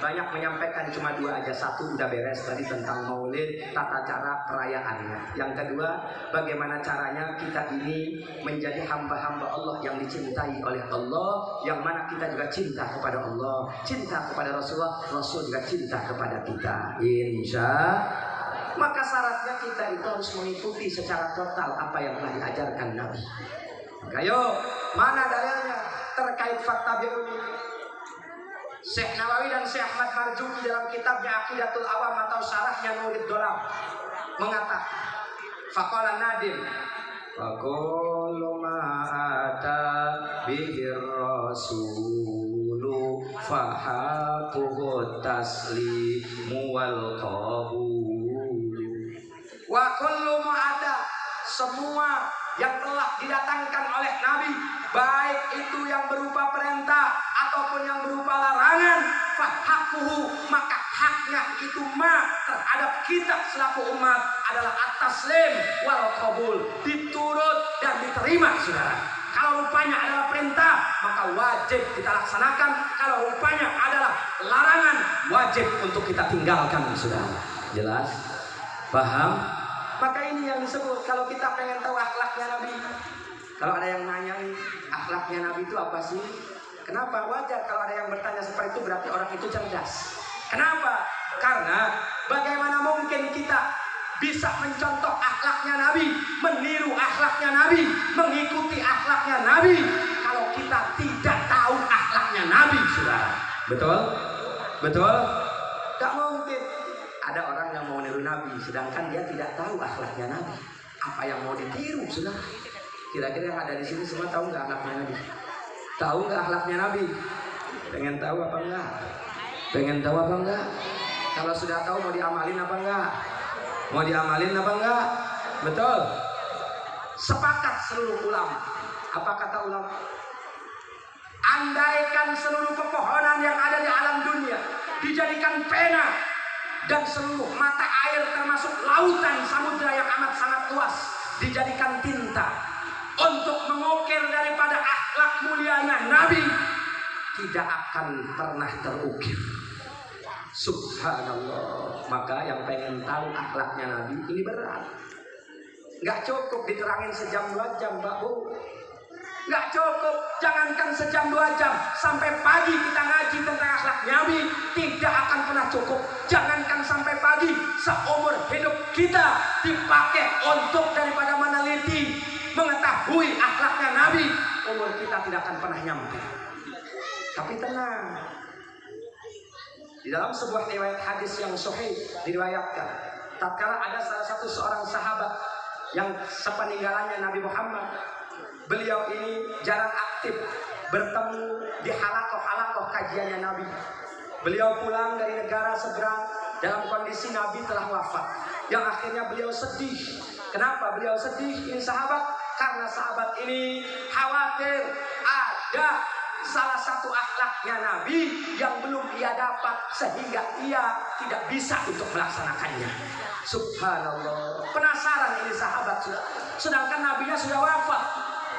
Speaker 2: banyak menyampaikan, cuma 2 aja. 1 udah beres tadi tentang maulid, tata cara perayaannya. Yang kedua, bagaimana caranya kita ini menjadi hamba-hamba Allah yang dicintai oleh Allah, yang mana kita juga cinta kepada Allah, cinta kepada Rasulullah, Rasul juga cinta kepada kita. Insya. Maka syaratnya kita itu harus mengikuti secara total apa yang telah diajarkan Nabi. Ayo, mana dalilnya terkait fakta biologi? Syekh Nawawi dan Syekh Ahmad Marzuki dalam kitabnya Aqidatul Awam atau syarahnya Nurid Dolam mengatakan, faqala Nadim, faqulu ma'ata bihir rasulu fahaquhu taslimu wal qabulu. Wa kullu ma'ata, semua yang telah didatangkan oleh Nabi, baik itu yang berupa perintah ataupun yang berupa larangan, fahaquhu, maka haknya itu terhadap kita selaku umat adalah at-taslim wal qabul, diturut dan diterima, saudara. Kalau Kalau rupanya adalah perintah, maka wajib kita laksanakan. Kalau rupanya adalah larangan, wajib untuk kita tinggalkan, saudara. Jelas? Paham? Maka ini yang disebut kalau kita pengen tahu akhlaknya Nabi. Kalau ada yang nanya akhlaknya Nabi itu apa sih? Kenapa? Wajar kalau ada yang bertanya seperti itu, berarti orang itu cerdas. Kenapa? Karena bagaimana mungkin kita bisa mencontoh akhlaknya Nabi, meniru akhlaknya Nabi, mengikuti akhlaknya Nabi, kalau kita tidak tahu akhlaknya Nabi, saudara. Betul? Betul? Gak mungkin. Ada orang yang mau niru Nabi, sedangkan dia tidak tahu akhlaknya Nabi. Apa yang mau ditiru, saudara? Kira-kira yang ada di sini semua tahu nggak akhlaknya Nabi? Tahu nggak akhlaknya Nabi? Pengen tahu apa enggak? Pengen tahu apa enggak? Kalau sudah tahu mau diamalin apa enggak? Mau diamalin apa enggak? Betul. Sepakat seluruh ulama. Apa kata ulama? Andaikan seluruh pepohonan yang ada di alam dunia dijadikan pena, dan seluruh mata air termasuk lautan samudra yang amat sangat luas dijadikan tinta untuk mengukir daripada akhlak mulianya Nabi, tidak akan pernah terukir. Subhanallah. Maka yang pengen tahu akhlaknya Nabi ini berat. Gak cukup diterangin sejam 2 jam, Mbak Bu. Gak cukup. Jangankan sejam 2 jam, sampai pagi kita ngaji tentang akhlak Nabi tidak akan pernah cukup. Jangankan sampai pagi, seumur hidup kita dipakai untuk daripada meneliti, mengetahui akhlaknya Nabi, umur kita tidak akan pernah nyampe. Tapi tenang, di dalam sebuah riwayat hadis yang sahih diriwayatkan, tatkala ada salah satu seorang sahabat yang sepeninggalannya Nabi Muhammad, beliau ini jarang aktif bertemu di halakoh-halakoh kajiannya Nabi. Beliau pulang dari negara seberang dalam kondisi Nabi telah wafat, yang akhirnya beliau sedih. Kenapa beliau sedih? Ini sahabat, karena sahabat ini khawatir ada salah satu akhlaknya Nabi yang belum ia dapat, sehingga ia tidak bisa untuk melaksanakannya. Subhanallah. Penasaran ini sahabat, sedangkan Nabinya sudah wafat.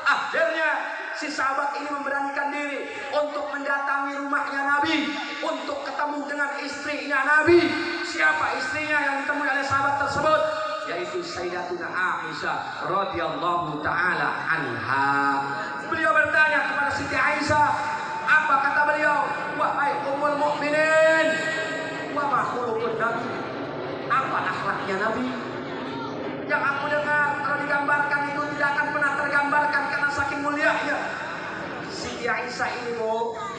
Speaker 2: Akhirnya si sahabat ini memberanikan diri untuk mendatangi rumahnya Nabi, untuk ketemu dengan istrinya Nabi. Siapa istrinya yang ditemui oleh sahabat tersebut? Yaitu Sayyidatuna Aisyah radhiyallahu taala anha. Beliau bertanya kepada Siti Aisyah, apa kata beliau? Wahai ummul mukminin, wa ma khuluqun Nabi? Apa akhlaknya Nabi? Yang aku dengar kalau digambarkan itu tidak akan pernah tergambarkan karena saking mulianya. Siti Aisyah ini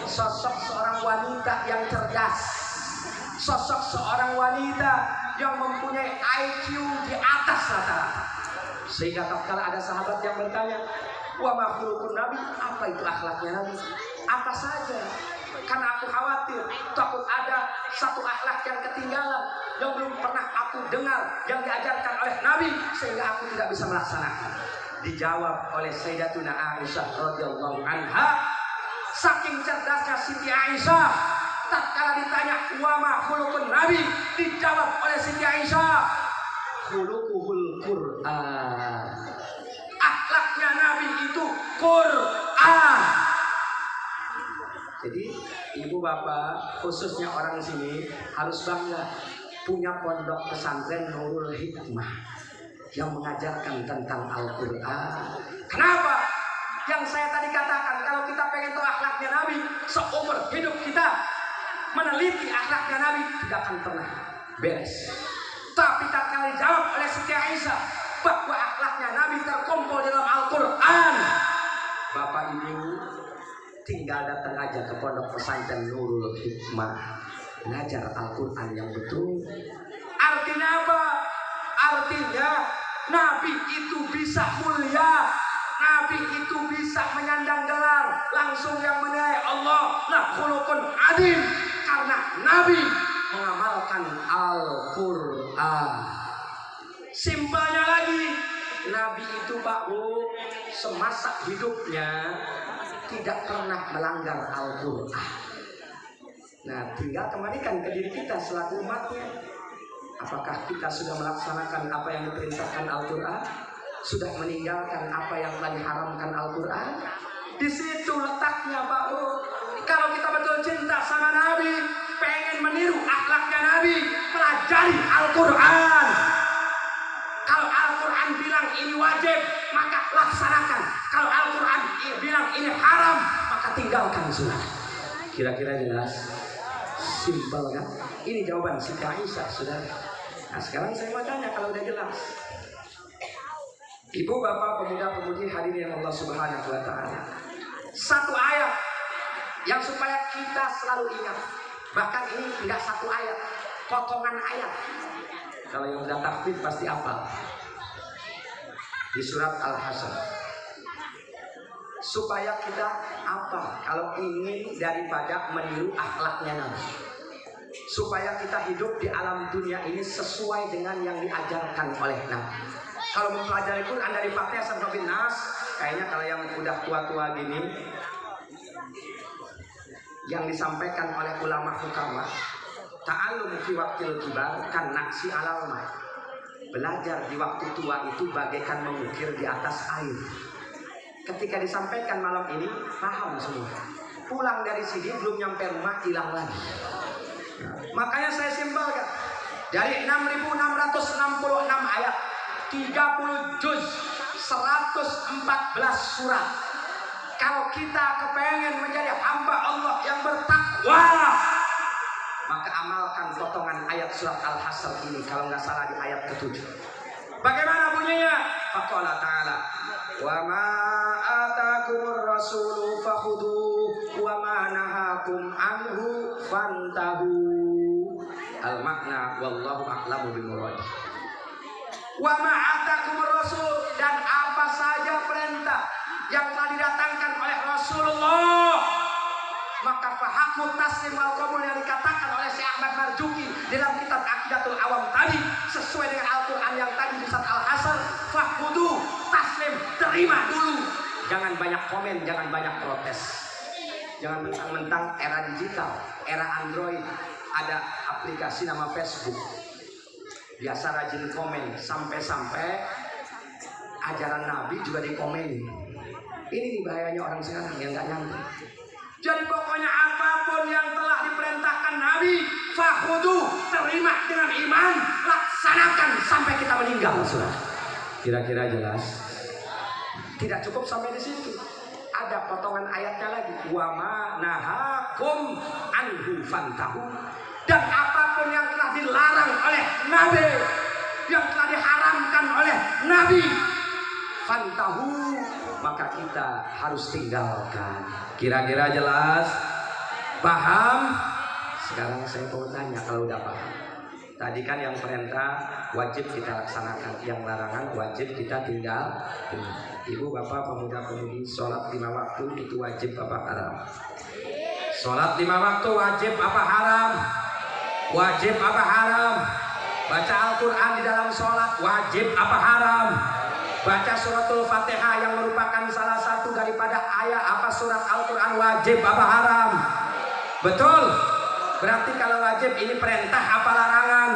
Speaker 2: sosok seorang wanita yang cerdas, sosok seorang wanita yang mempunyai IQ di atas rata-rata. Sehingga tatkala ada sahabat yang bertanya, wa ma khuluqun Nabi, apa itu akhlaknya Nabi? Apa saja? Karena aku khawatir takut ada satu akhlak yang ketinggalan, yang belum pernah aku dengar yang diajarkan oleh Nabi, sehingga aku tidak bisa melaksanakan. Dijawab oleh Sayyidatuna Aisyah radhiyallahu anha. Saking cerdasnya Siti Aisyah, tatkala ditanya wa ma khuluqun Nabi, dijawab oleh Siti Aisyah, khuluquhul Qur'an. Akhlaknya Nabi itu Quran. Jadi ibu bapak, khususnya orang sini, harus bangga punya pondok pesantren Nurul Hikmah yang mengajarkan tentang Al-Quran. Kenapa? Yang saya tadi katakan, kalau kita pengen tahu akhlaknya Nabi, seumur hidup kita meneliti akhlaknya Nabi tidak akan pernah beres. Tapi tak kali jawab oleh Siti Aisyah bahwa akhlaknya Nabi terkumpul dalam Al-Quran, Bapak Ibu tinggal datang aja ke pondok pesantren Nurul Hikmah, belajar Al-Quran yang betul. Artinya apa? Artinya Nabi itu bisa mulia, Nabi itu bisa menyandang gelar langsung yang menilai Allah la khuluqun adim, karena Nabi mengamalkan Al-Quran. Simpelnya lagi, Nabi itu Pak Bu, semasa hidupnya tidak pernah melanggar Al-Quran. Nah, tinggal kembalikan ke diri kita selaku umatnya. Apakah kita sudah melaksanakan apa yang diperintahkan Al-Quran? sudah meninggalkan apa yang telah diharamkan Al-Quran. Di situ letaknya Pak Bu. Kalau kita betul cinta sama Nabi, pengen meniru akhlaknya Nabi, pelajari Al-Quran. Kalau Al-Quran bilang ini wajib, maka laksanakan. Kalau Al-Quran bilang ini haram, maka tinggalkan sunnah. Kira-kira jelas? Simpel kan? Ini jawaban Siti Aisyah, saudara. Nah sekarang saya mau tanya kalau udah jelas. Ibu bapak pemuda-pemudi hadirin Allah Subhanahu wa ta'ala. Satu ayat yang supaya kita selalu ingat. Bahkan ini tidak satu ayat, potongan ayat. Kalau yang udah tahfidz pasti hafal. Di surat Al-Hasyr. Supaya kita apa? Kalau ingin daripada meniru akhlaknya Nabi. Supaya kita hidup di alam dunia ini sesuai dengan yang diajarkan oleh Nabi. Kalau mempelajari Quran dari Fatihah sampai Nas, kayaknya kalau yang udah tua-tua gini, yang disampaikan oleh ulama hukama, ta'allum fi waqtil kibar kan naksi alal ma. Belajar di waktu tua itu bagaikan mengukir di atas air. Ketika disampaikan malam ini, paham semua. Pulang dari sini belum nyampe rumah hilang lagi. Makanya saya simpelkan dari 6.666 ayat, 30 juz, 114 surat. Kalau kita kepengen menjadi hamba Allah yang bertakwa, maka amalkan potongan ayat surat Al-Hasyr ini. Kalau nggak salah di ayat ke-7. Bagaimana bunyinya? Faqala ta'ala, wa ma atakumur rasulu fakhudhu wa ma nahakum anhu fantahu. Al-makna wallahu a'lamu bimuradi. Wa ma atakumur rasul, dan apa saja perintah yang telah didatangkan oleh Rasulullah, maka fahamu taslim wal qabul yang dikatakan oleh Syekh Ahmad Marzuki dalam kitab Aqidatul Awam tadi, sesuai dengan Al-Quran yang tadi di surat Al-Hasyr, fahudu taslim, terima dulu. Jangan banyak komen, jangan banyak protes. Jangan mentang-mentang era digital, era Android, ada aplikasi nama Facebook. Biasa rajin komen, sampai-sampai ajaran Nabi juga dikomenin. Ini nih bahayanya orang sekarang yang nggak nyampe. Jadi pokoknya apapun yang telah diperintahkan Nabi, fahudu, terima dengan iman, laksanakan sampai kita meninggal. Saudara. Kira-kira jelas? Tidak cukup sampai di situ. Ada potongan ayatnya lagi. Wa ma nahakum anhu fantahu. Dan apapun yang telah dilarang oleh Nabi, yang telah diharamkan oleh Nabi, fantahu, maka kita harus tinggalkan. Kira-kira jelas? Paham? Sekarang saya mau tanya kalau udah paham. Tadi kan yang perintah wajib kita laksanakan, yang larangan wajib kita tinggal. Ibu bapak pemuda-pemudi, sholat 5 waktu itu wajib apa haram? Sholat 5 waktu wajib apa haram? Wajib apa haram? Baca Al-Quran di dalam sholat wajib apa haram? Baca suratul Fatihah yang merupakan salah satu daripada ayat apa surat Al-Quran wajib apa haram? Betul? Berarti kalau wajib ini perintah apa larangan?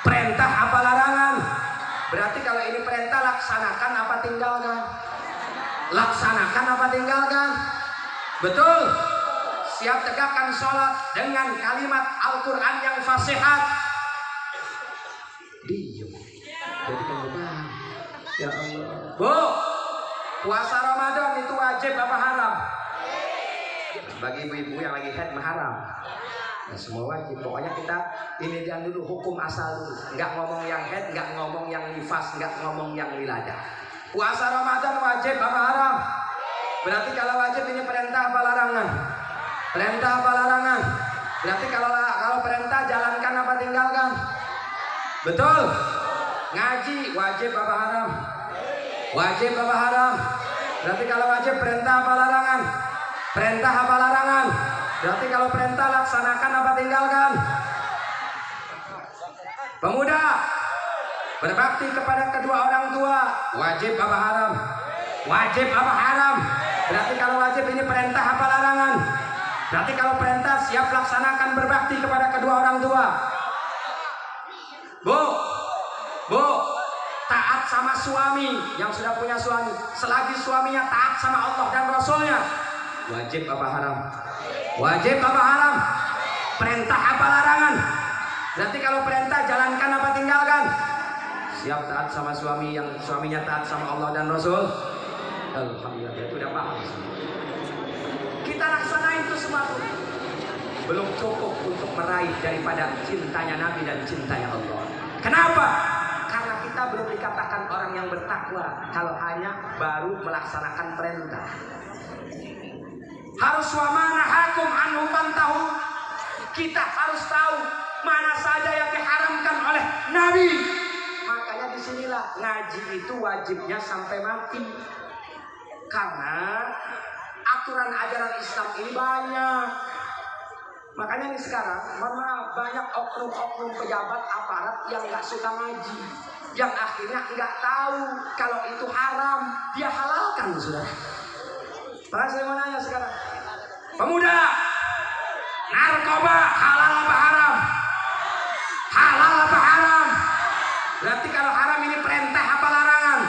Speaker 2: Perintah apa larangan? Berarti kalau ini perintah laksanakan apa tinggalkan? Laksanakan apa tinggalkan? Betul? Siap tegakkan sholat dengan kalimat Al-Quran yang fasihat. Diam. Jadi pengobatan. Ya Allah. Bu, puasa Ramadan itu wajib apa haram? Bagi ibu-ibu yang lagi haid haram. Nah, semua wajib. Pokoknya kita ini dia dulu hukum asal dulu. Nggak ngomong yang haid, nggak ngomong yang nifas, nggak ngomong yang wiladah. Puasa Ramadan wajib apa haram? Berarti kalau wajib ini perintah apa larangan? Perintah apa larangan? Berarti kalau perintah jalankan apa tinggalkan? Betul? Ngaji wajib apa haram? Wajib apa haram? Berarti kalau wajib perintah apa larangan? Perintah apa larangan? Berarti kalau perintah laksanakan apa tinggalkan? Pemuda berbakti kepada kedua orang tua wajib apa haram? Wajib apa haram? Berarti kalau wajib ini perintah apa larangan? Berarti kalau perintah siap laksanakan berbakti kepada kedua orang tua. Bu, taat sama suami yang sudah punya suami, selagi suaminya taat sama Allah dan Rasulnya, wajib apa haram? Wajib apa haram? Perintah apa larangan? Berarti kalau perintah jalankan apa tinggalkan? Siap taat sama suami yang suaminya taat sama Allah dan Rasul. Alhamdulillah, itu udah paham. Kita laksanain itu semua tuh. Belum cukup untuk meraih daripada cintanya Nabi dan cintanya Allah. Kenapa? Karena kita belum dikatakan orang yang bertakwa kalau hanya baru melaksanakan perintah. Harus wa mana hakum anhu fantahu. Kita harus tahu mana saja yang diharamkan oleh Nabi. Makanya disinilah ngaji itu wajibnya sampai mati. Karena aturan ajaran Islam ini banyak. Makanya ini sekarang, mohon maaf, banyak oknum-oknum pejabat aparat yang nggak suka ngaji, yang akhirnya nggak tahu kalau itu haram, dia halalkan, saudara. Maka saya mau nanya sekarang, pemuda, narkoba halal apa haram? Halal apa haram? Berarti kalau haram ini perintah apa larangan?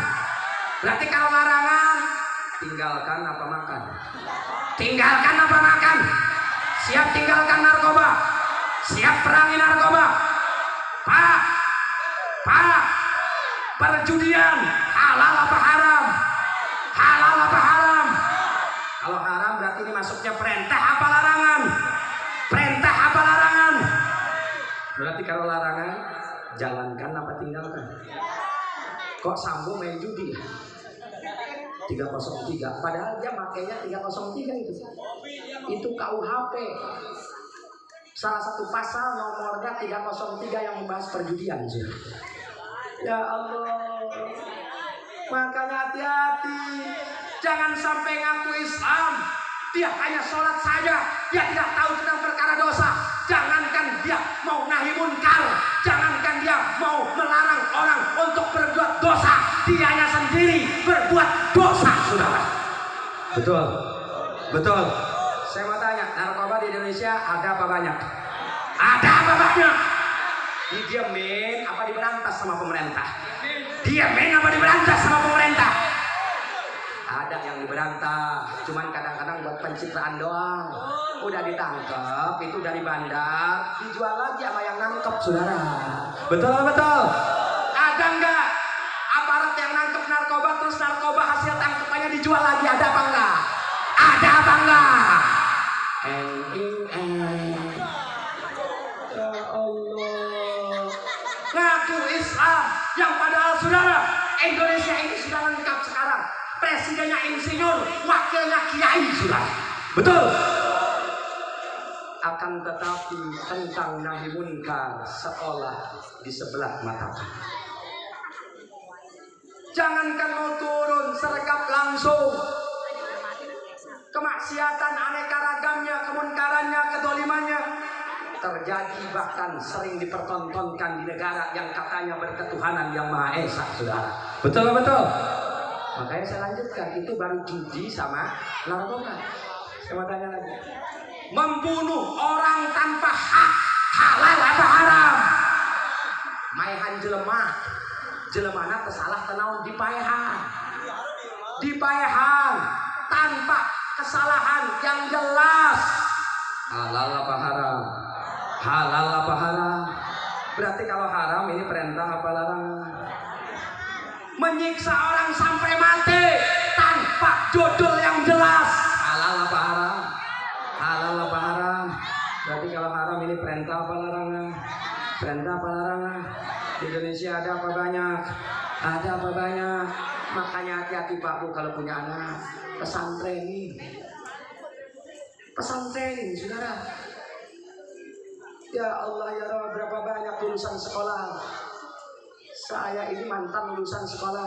Speaker 2: Berarti kalau larangan, tinggalkan apa makan? Tinggalkan apa makan? Siap tinggalkan narkoba, siap perangi narkoba. Pak, perjudian halal apa haram? Halal apa haram? Kalau haram berarti ini masuknya perintah apa larangan? Perintah apa larangan? Berarti kalau larangan, jalankan apa tinggalkan? Kok sambung main judi? 303, padahal dia makainya 303 itu KUHP, salah satu pasal nomornya 303 yang membahas perjudian. Ya Allah, makanya hati-hati, jangan sampai ngaku Islam dia hanya sholat saja, dia tidak tahu tentang perkara dosa. Jangankan dia mau nahi munkar, jangankan dia mau melarang orang untuk berbuat dosa, dianya sendiri berbuat dosa, saudara. Betul, betul. Saya mau tanya, narkoba di Indonesia ada apa banyak? Ada apa banyak? Didiamin apa diberantas sama pemerintah? Diamin apa diberantas sama pemerintah? Ada yang diberantas, cuman kadang-kadang buat pencitraan doang. Udah ditangkap, itu dari bandar, dijual lagi sama yang nangkep, saudara. Betul, betul. Ada enggak aparat yang nangkep narkoba, terus narkoba hasil tangkapannya dijual lagi? Ada apa enggak? Ada apa enggak? Ya Allah, ngaku Islam yang padahal, saudara, Indonesia ini sudah lengkap sekarang. Presidennya insinyur, wakilnya kiai, saudara. Betul. Akan tetapi tentang nahi munkar seolah di sebelah mata. Jangankan mau turun, sergap langsung. Kemaksiatan aneka ragamnya, kemunkarannya, kedolimannya terjadi, bahkan sering dipertontonkan di negara yang katanya berketuhanan yang Maha Esa, saudara. Betul, betul. Makanya saya lanjutkan, itu baru judi sama narkoba. Saya mau tanya lagi, membunuh orang tanpa hak halal apa haram? Maihan jelemana kesalah tenaun dipaehan tanpa kesalahan yang jelas. Halal apa haram? Halal apa haram? Berarti kalau haram ini perintah apa larangan? Menyiksa orang sampai mati tanpa judul yang jelas. Halal apa haram? Halal apa haram? Berarti kalau haram ini perintah apa larangan? Perintah apa larangan? Di Indonesia ada apa banyak? Ada apa banyak? Makanya hati-hati Pak Bu kalau punya anak, pesantrenin, saudara. Ya Allah ya Rabb, berapa banyak lulusan sekolah. Saya ini mantan lulusan sekolah,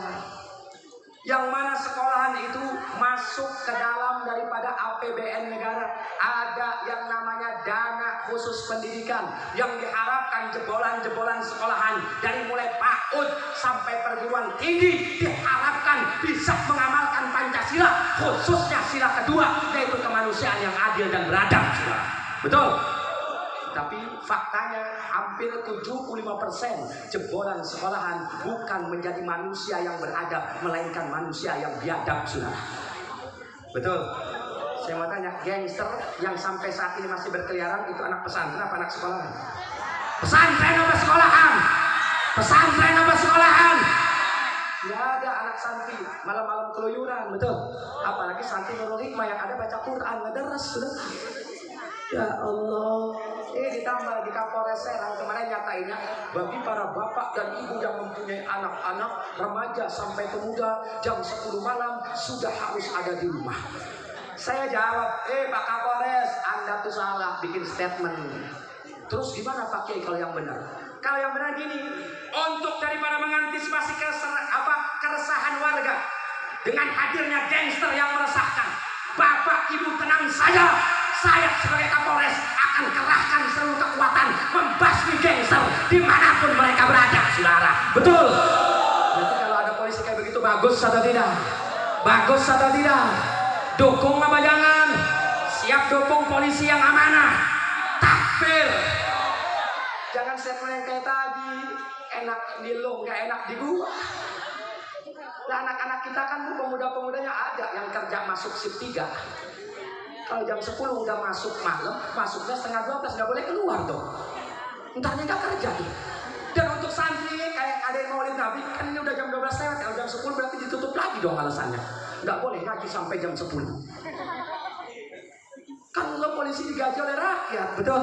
Speaker 2: yang mana sekolahan itu masuk ke dalam daripada APBN negara. Ada yang namanya dana khusus pendidikan yang diharapkan jebolan-jebolan sekolahan dari mulai PAUD sampai perguruan tinggi diharapkan bisa mengamalkan Pancasila, khususnya sila kedua, yaitu kemanusiaan yang adil dan beradab. Betul? Tapi faktanya hampir 75% jebolan sekolahan bukan menjadi manusia yang beradab, melainkan manusia yang biadab, saudara. Betul. Saya mau tanya, gangster yang sampai saat ini masih berkeliaran itu anak pesantren apa anak sekolahan? Pesantren apa sekolahan? Pesantren apa sekolahan? Tidak ada anak santri malam-malam keluyuran, betul. Apalagi santri Nurul Hikmah yang ada baca Quran, ngederes, sudah. Ya Allah. Ditambah di Kapolres Serang kemarin nyatainnya bagi para bapak dan ibu yang mempunyai anak-anak remaja sampai pemuda jam 10 malam sudah harus ada di rumah. Saya jawab, Pak Kapolres, Anda tuh salah bikin statement. Terus gimana Pak Kiai kalau yang benar? Kalau yang benar gini, untuk daripada mengantisipasi keresahan warga dengan hadirnya gangster yang meresahkan, Bapak Ibu tenang saja. Saya sebagai Kapolres akan kerahkan seluruh kekuatan membasmi gangster dimanapun mereka berada, saudara. Betul. Nanti kalau ada polisi kayak begitu bagus atau tidak? Bagus atau tidak? Dukung apa jangan? Siap dukung polisi yang amanah. Takbir. Jangan statement yang kayak tadi, enak di lo, nggak enak di gua. Nah, anak-anak kita kan tuh pemuda-pemudanya ada yang kerja masuk shift 3. Kalau jam 10 udah masuk malam, masuknya setengah 12, nggak boleh keluar tuh. Entahnya nggak kerja tuh. Dan untuk santri kayak ada yang maulid Nabi, kan ini udah jam 12 lewat, kalau jam 10 berarti ditutup lagi dong alasannya. Nggak boleh ngaji sampai jam 10. Kan lo polisi digaji oleh rakyat, betul?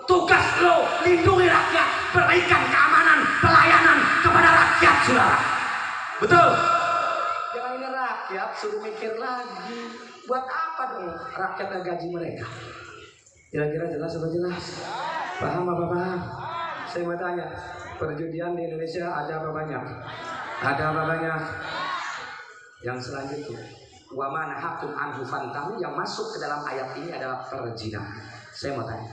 Speaker 2: Tugas lo lindungi rakyat, berikan keamanan, pelayanan kepada rakyat, saudara. Betul? Jangan ini rakyat suruh mikir lagi. Buat apa dong rakyat gaji mereka? Kira-kira jelas atau jelas? Paham apa paham? Saya mau tanya, perjudian di Indonesia ada apa banyak? Ada apa banyak? Yang selanjutnya, wa man hakum anhu fantahu, yang masuk ke dalam ayat ini adalah perzinahan. Saya mau tanya,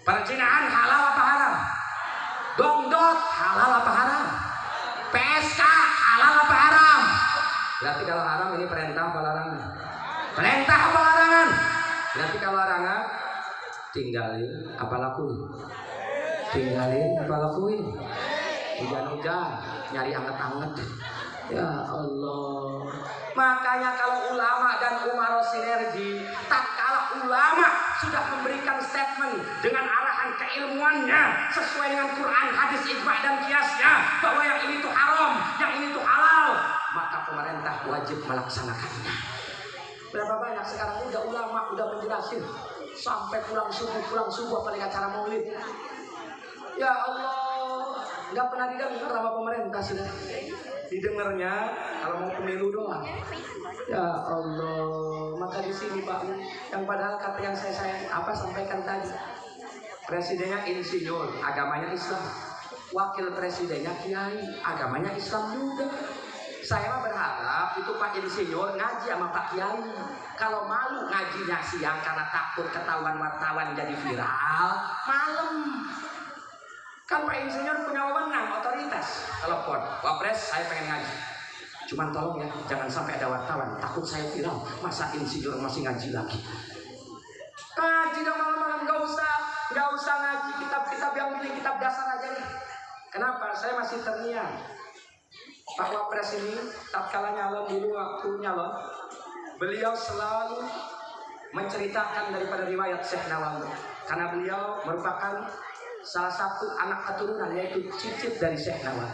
Speaker 2: perzinahan halal apa haram? Dongdot halal apa haram? PSK halal apa haram? Berarti kalau haram ini perintah apa larangan? Perintah apa larangan? Berarti kalau larangan, tinggalin apa lakuin? Tinggalin apa lakuin? Hujan-hujan, nyari anget-anget. Ya Allah. Makanya kalau ulama dan umaro sinergi, tak kalah ulama sudah memberikan statement dengan arahan keilmuannya sesuai dengan Quran, hadis, ijma' dan kiasnya bahwa yang ini tuh haram, yang ini tuh halal, maka pemerintah wajib melaksanakannya. Berapa banyak sekarang udah ulama udah menjelasin sampai pulang subuh apalagi acara maulid. Ya Allah, nggak pernah didengar sama pemerintah sudah. Didengarnya kalau mau pemilu doang. Ya Allah, maka di sini Pak, yang padahal kata yang saya sampaikan tadi, presidennya insinyur, agamanya Islam, wakil presidennya kiai, agamanya Islam juga. Saya mah berharap itu Pak insinyur ngaji sama Pak kiai. Kalau malu ngajinya siang karena takut ketahuan wartawan jadi viral, malam. Kan Pak insinyur punya wewenang, otoritas. Telepon, Wapres saya pengen ngaji. Cuman tolong ya, jangan sampai ada wartawan, takut saya viral. Masa insinyur masih ngaji lagi? Ngaji dong malam-malam, nggak usah ngaji kitab-kitab yang penting kitab dasar aja nih. Kenapa? Saya masih terngiang. Pak Wapres ini, tatkala nyalon dulu waktu nyalon, beliau selalu menceritakan daripada riwayat Syekh Nawawi. Karena beliau merupakan salah satu anak keturunan, yaitu cicit dari Syekh Nawawi.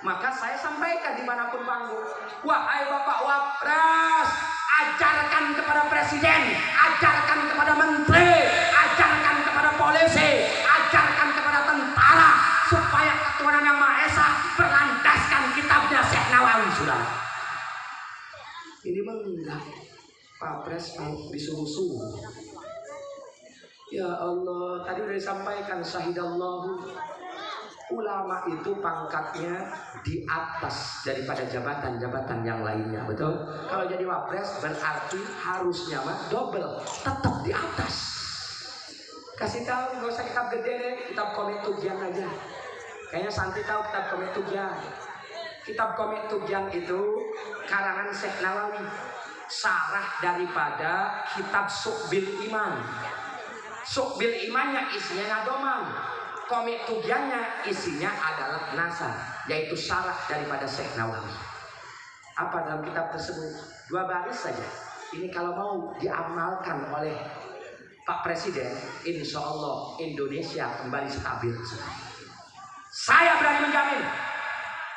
Speaker 2: Maka saya sampaikan dimanapun panggung, wahai Bapak Wapres, ajarkan kepada presiden, ajarkan kepada menteri, ajarkan kepada polisi, ajarkan kepada tentara, supaya ketuhanan yang Maha Esa berlandaskan kitabnya Syekh Nawawi, sudah. Ini menggak Pak Pres disuruh-suruh. Ya Allah, tadi sudah disampaikan syahidallahu, ulama itu pangkatnya di atas daripada jabatan-jabatan yang lainnya, betul? Kalau jadi wapres berarti harusnya mah double, tetap di atas. Kasih tahu, nggak usah kitab gede deh, kitab Komik Tugian aja. Kayaknya santri tahu kitab Komik Tugian. Kitab Komik Tugian itu karangan Syekh Nawawi, sarah daripada kitab Su'bil Iman. Sukbil imannya isinya ngadoman. Komik tugiannya isinya adalah nasar, yaitu syarah daripada Syekh Nawawi. Apa dalam kitab tersebut? 2 baris saja. Ini kalau mau diamalkan oleh Pak Presiden, insya Allah Indonesia kembali stabil. Saya berani menjamin,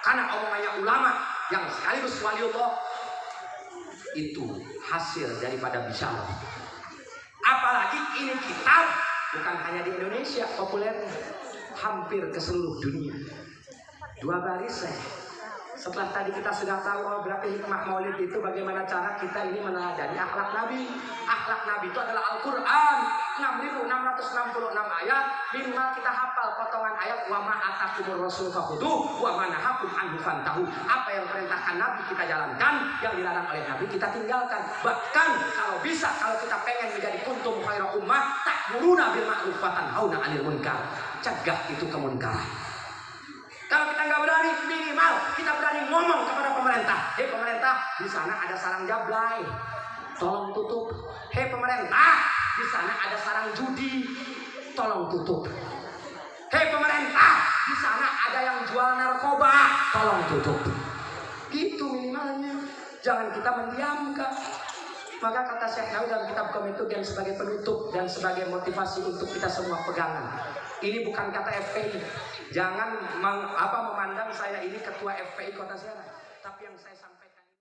Speaker 2: karena omongannya ulama yang sekaligus waliullah itu hasil daripada bisyarah. Apalagi ini kitab bukan hanya di Indonesia populernya, hampir ke seluruh dunia. 2 baris saja. Setelah tadi kita sudah tahu berapa hikmah maulid itu, bagaimana cara kita ini meneladani akhlak Nabi. Akhlak Nabi itu adalah Al-Quran 6.666 ayat. Minimal kita hafal potongan ayat wa ma atakumur rasul fakhudhu wa ma nahakum anhu fantahu. Apa yang perintahkan Nabi kita jalankan, yang dilarang oleh Nabi kita tinggalkan. Bahkan kalau bisa, kalau kita pengen menjadi kuntum khairu ummah ta'muruna bil ma'ruf wa tanhauna 'anil munkar. Cegah itu kemunkaran. Kalau kita nggak berani, minimal kita berani ngomong kepada pemerintah. Hei pemerintah, di sana ada sarang jablay, tolong tutup. Hei pemerintah, di sana ada sarang judi, tolong tutup. Hei pemerintah, di sana ada yang jual narkoba, tolong tutup. Itu minimalnya. Jangan kita mendiamkan. Maka kata Syekh Nawawi dalam kitab Komitug yang sebagai penutup dan sebagai motivasi untuk kita semua pegangan. Ini bukan kata FPI. Jangan memandang saya ini ketua FPI Kota Serang, tapi yang saya sampaikan